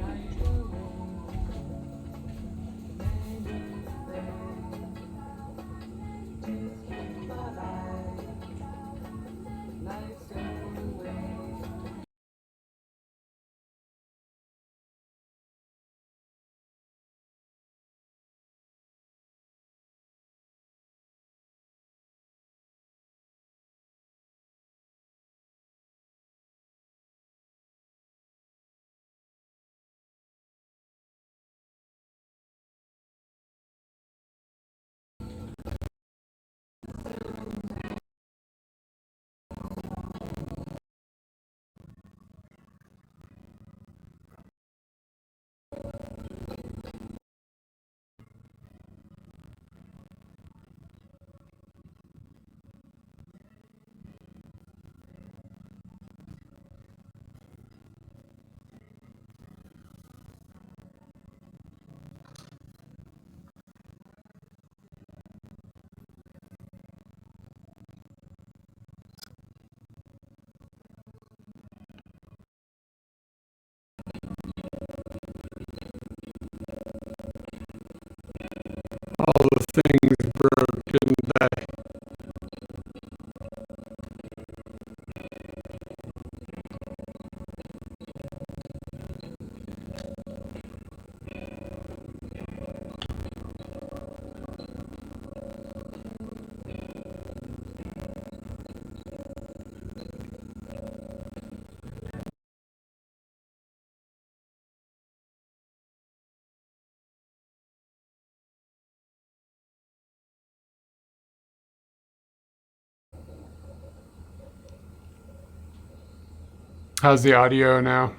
How's the audio now?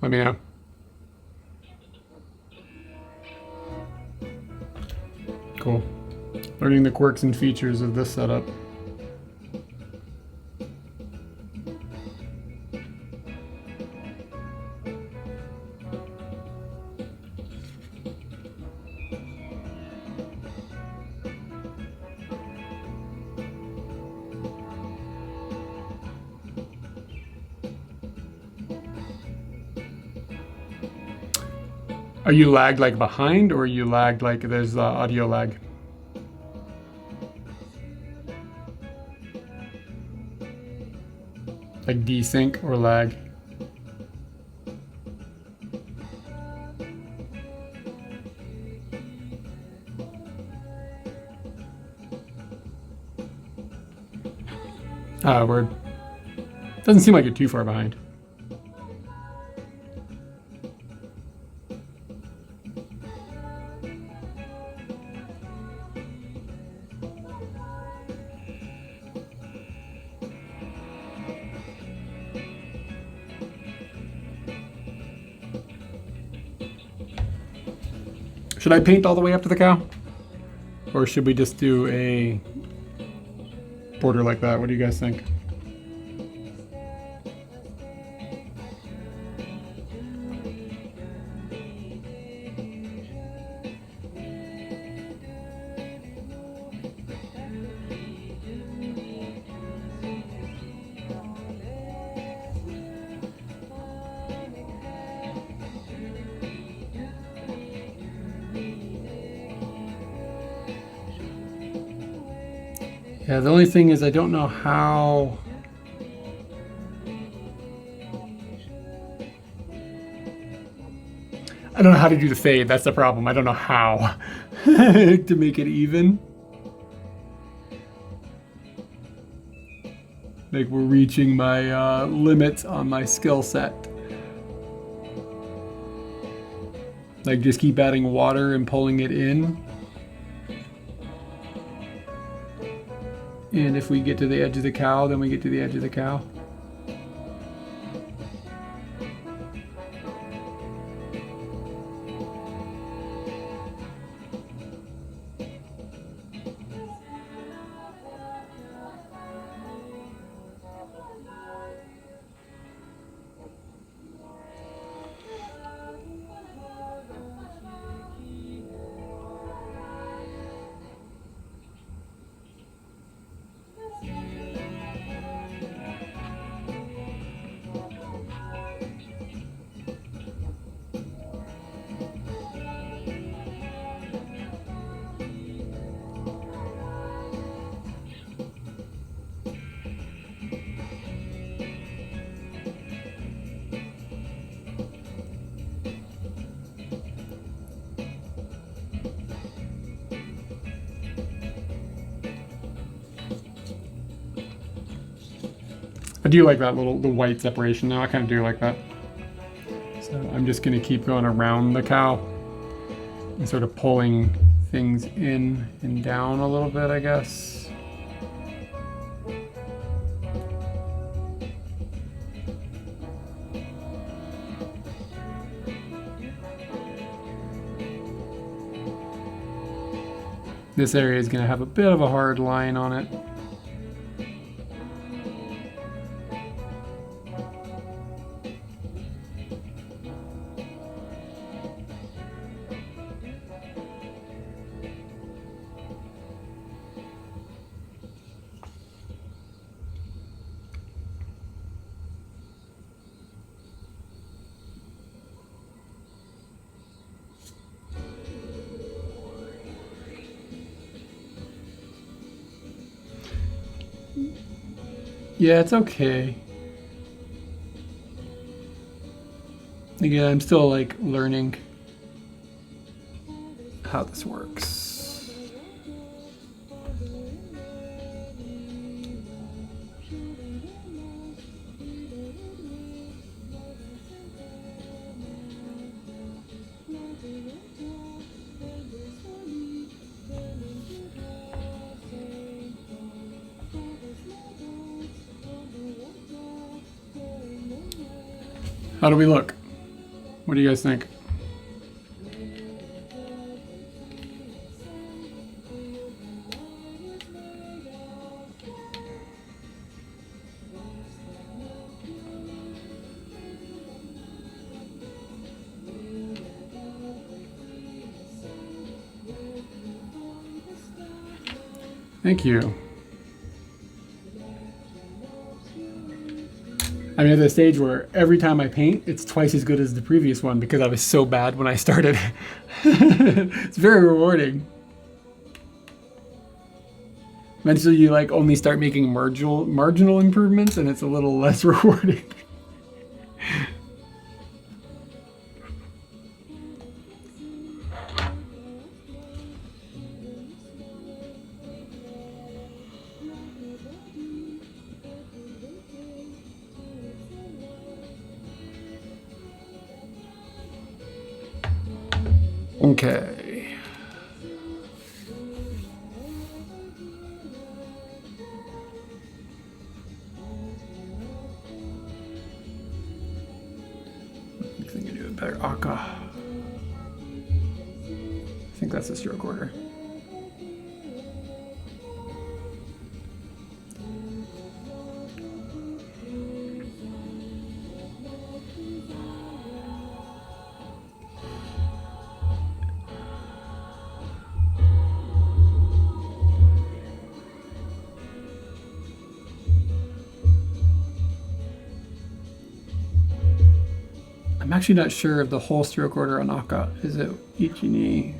Let me know. Cool. Learning the quirks and features of this setup. Are you lagged like behind, or are you lagged like there's audio lag? Like desync or lag? Ah, word. Doesn't seem like you're too far behind. Should I paint all the way up to the cow? Or should we just do a border like that? What do you guys think? Yeah, the only thing is I don't know how. I don't know how to do the fade. That's the problem. I don't know how to make it even. Like we're reaching my limits on my skill set. Like just keep adding water and pulling it in. And if we get to the edge of the cow, then we get to the edge of the cow. I do like that the white separation though. I kind of do like that. So I'm just gonna keep going around the cow and sort of pulling things in and down a little bit, I guess. This area is gonna have a bit of a hard line on it. Yeah, it's okay. Again, I'm still like learning how this works. How do we look? What do you guys think? Thank you. I'm at the stage where every time I paint, it's twice as good as the previous one because I was so bad when I started. It's very rewarding. Eventually you like only start making marginal improvements and it's a little less rewarding. Okay. I think I do it better. Aka. I think that's a stroke order. I'm actually not sure of the whole stroke order on Aka. Is it Ichi, ni,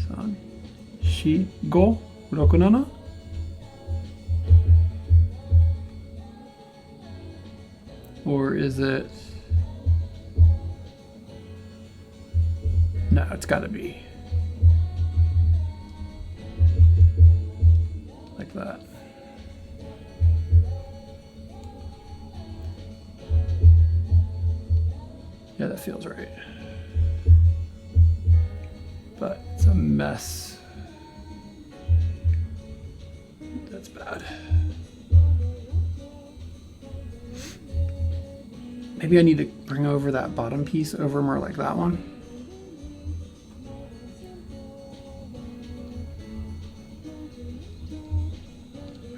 san, shi, go, roku, nana? Or is it... No, it's gotta be like that. Yeah, that feels right. But it's a mess. That's bad. Maybe I need to bring over that bottom piece over more like that one.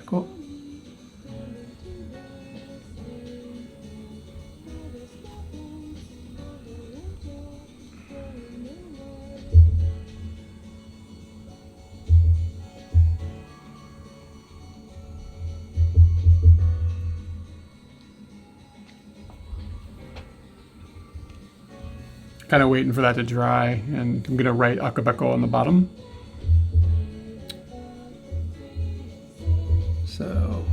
Cool. Kind of waiting for that to dry, and I'm gonna write akabeko on the bottom. So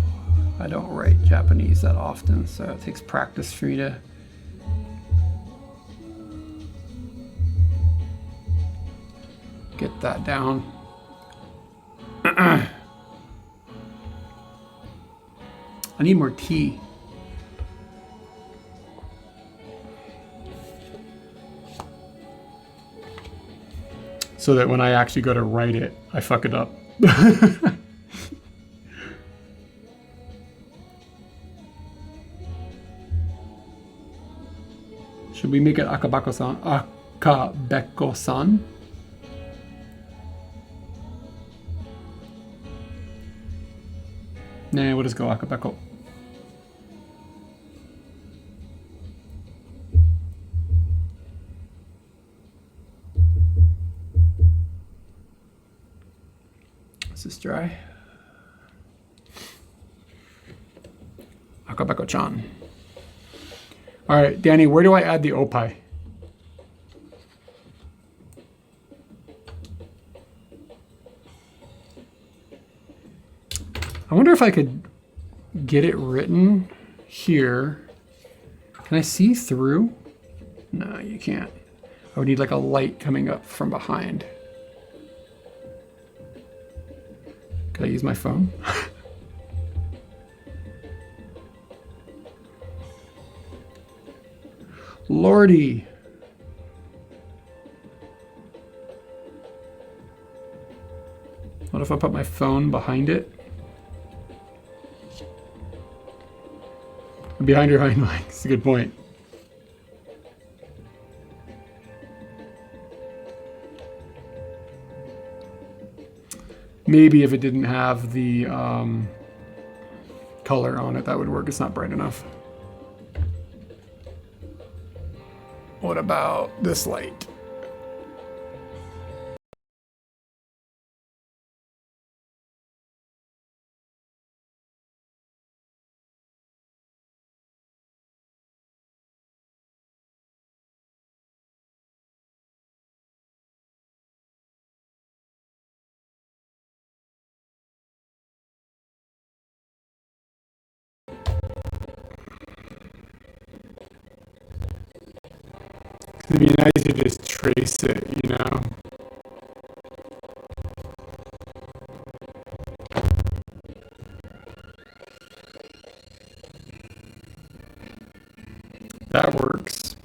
I don't write Japanese that often, so it takes practice for you to get that down. I need more tea. So that when I actually go to write it, I fuck it up. Should we make it akabeko-san? Akabeko-san? Nah, we'll just go akabeko. This is dry. Akabeko-chan. All right, Danny, where do I add the opai? I wonder if I could get it written here. Can I see through? No, you can't. I would need like a light coming up from behind. Can I use my phone? Lordy. What if I put my phone behind it? Behind your hind legs. That's a good point. Maybe if it didn't have the color on it, that would work. It's not bright enough. What about this light? It'd be nice to just trace it, you know? That works.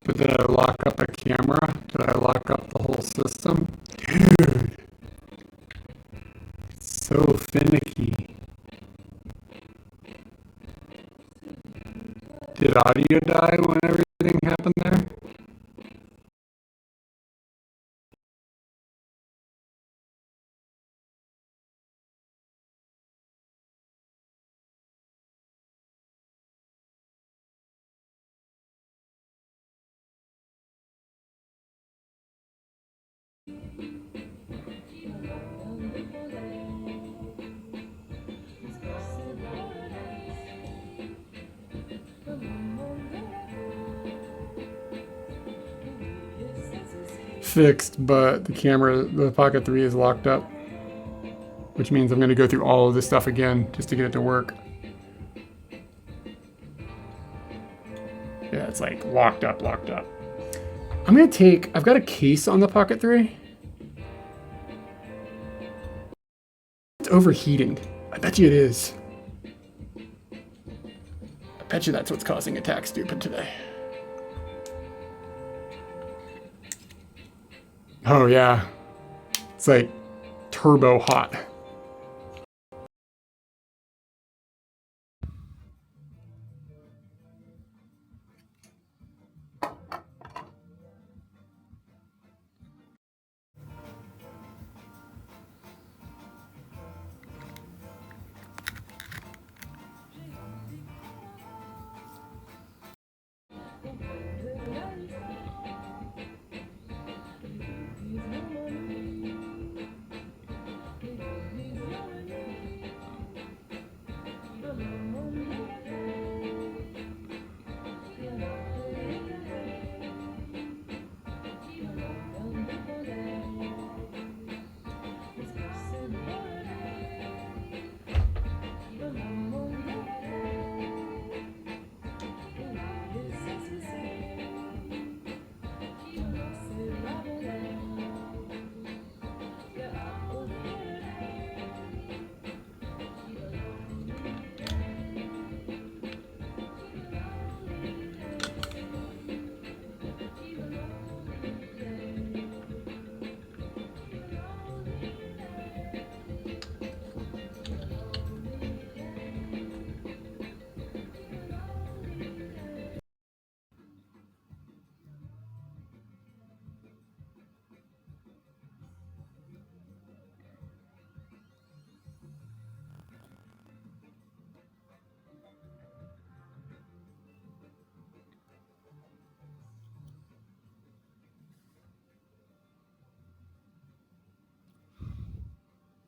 But did I lock up a camera? Did I lock up the whole system? Dude, it's so finicky. Did audio die when everything happened there? Fixed, but the camera, the Pocket 3 is locked up, which means I'm going to go through all of this stuff again just to get it to work. Yeah, it's like locked up, locked up. I'm going to take, I've got a case on the Pocket 3. It's overheating. I bet you it is. I bet you that's what's causing Attack Stupid today. Oh yeah, it's like turbo hot.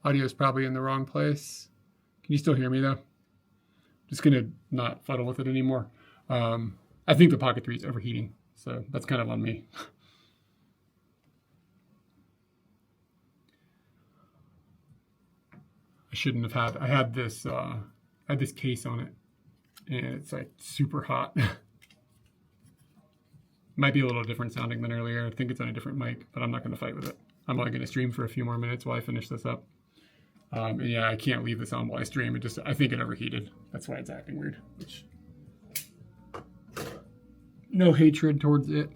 Audio is probably in the wrong place. Can you still hear me though? Just gonna not fuddle with it anymore. I think the Pocket 3 is overheating, so that's kind of on me. I shouldn't have had. I had this case on it, and it's like super hot. Might be a little different sounding than earlier. I think it's on a different mic, but I'm not going to fight with it. I'm only going to stream for a few more minutes while I finish this up. And yeah, I can't leave this on while I stream. I think it overheated. That's why it's acting weird. Which, no hatred towards it.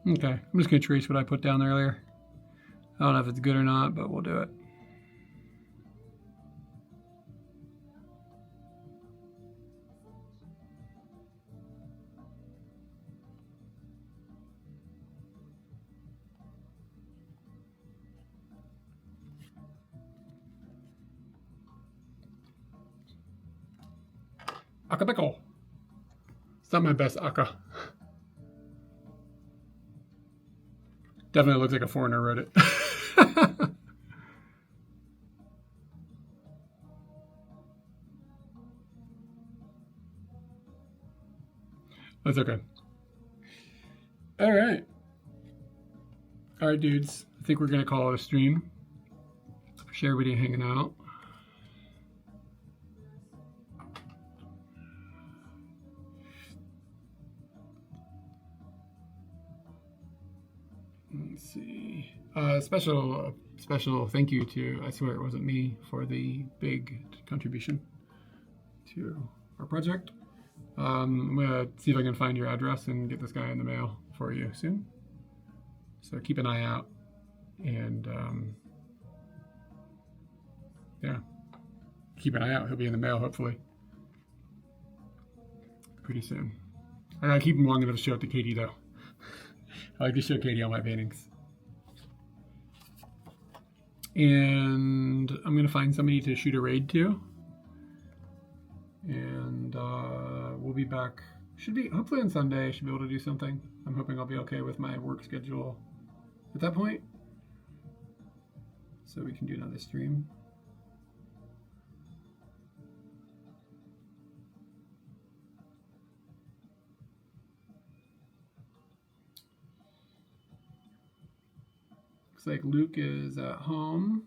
Okay, I'm just gonna trace what I put down earlier. I don't know if it's good or not, but we'll do it. Akabeko. It's not my best aka. Definitely looks like a foreigner wrote it. That's okay. All right. All right, dudes. I think we're going to call it a stream. Appreciate everybody hanging out. Let's see. Special thank you to, I swear it wasn't me, for the big contribution to our project. I'm gonna see if I can find your address and get this guy in the mail for you soon. So keep an eye out, and yeah, keep an eye out. He'll be in the mail hopefully pretty soon. I gotta keep him long enough to show it to Katie though. I like to show Katie all my paintings. And I'm gonna find somebody to shoot a raid to. And we'll be back, should be, hopefully on Sunday, I should be able to do something. I'm hoping I'll be okay with my work schedule at that point. So we can do another stream. Looks like Luke is at home.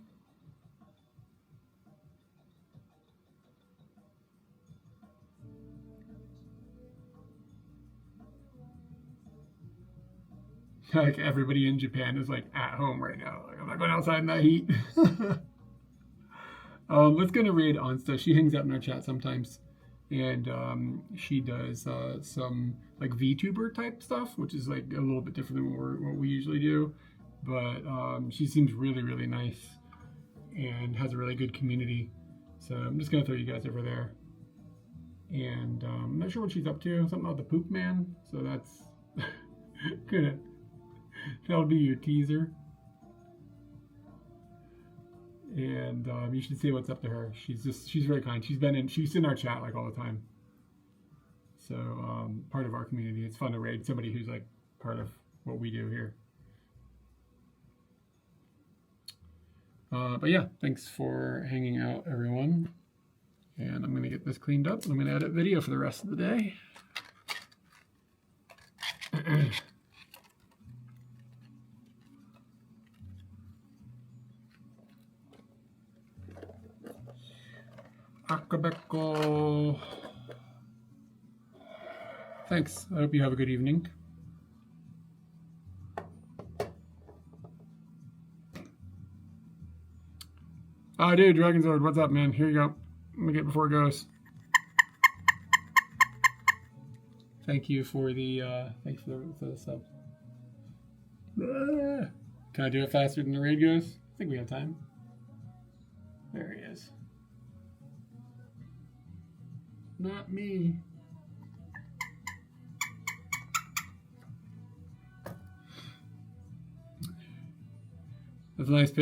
Like everybody in Japan is like at home right now. Like, I'm not going outside in that heat. Let's go to raid Onsta. She hangs out in our chat sometimes, and she does some like VTuber type stuff, which is like a little bit different than what we usually do. But she seems really, really nice and has a really good community. So I'm just gonna throw you guys over there. And I'm not sure what she's up to. Something about the poop man. So that's gonna. That'll be your teaser. And you should see what's up to her. She's very kind. She's in our chat like all the time. So part of our community. It's fun to raid somebody who's like part of what we do here. But yeah, thanks for hanging out, everyone. And I'm gonna get this cleaned up. I'm gonna edit video for the rest of the day. Akabeko. Thanks. I hope you have a good evening. Dude, Dragonzord, what's up, man? Here you go. Let me get before it goes. Thank you for the thanks for the sub. Can I do it faster than the raid goes? I think we have time. There he is. Not me. That's a nice pig.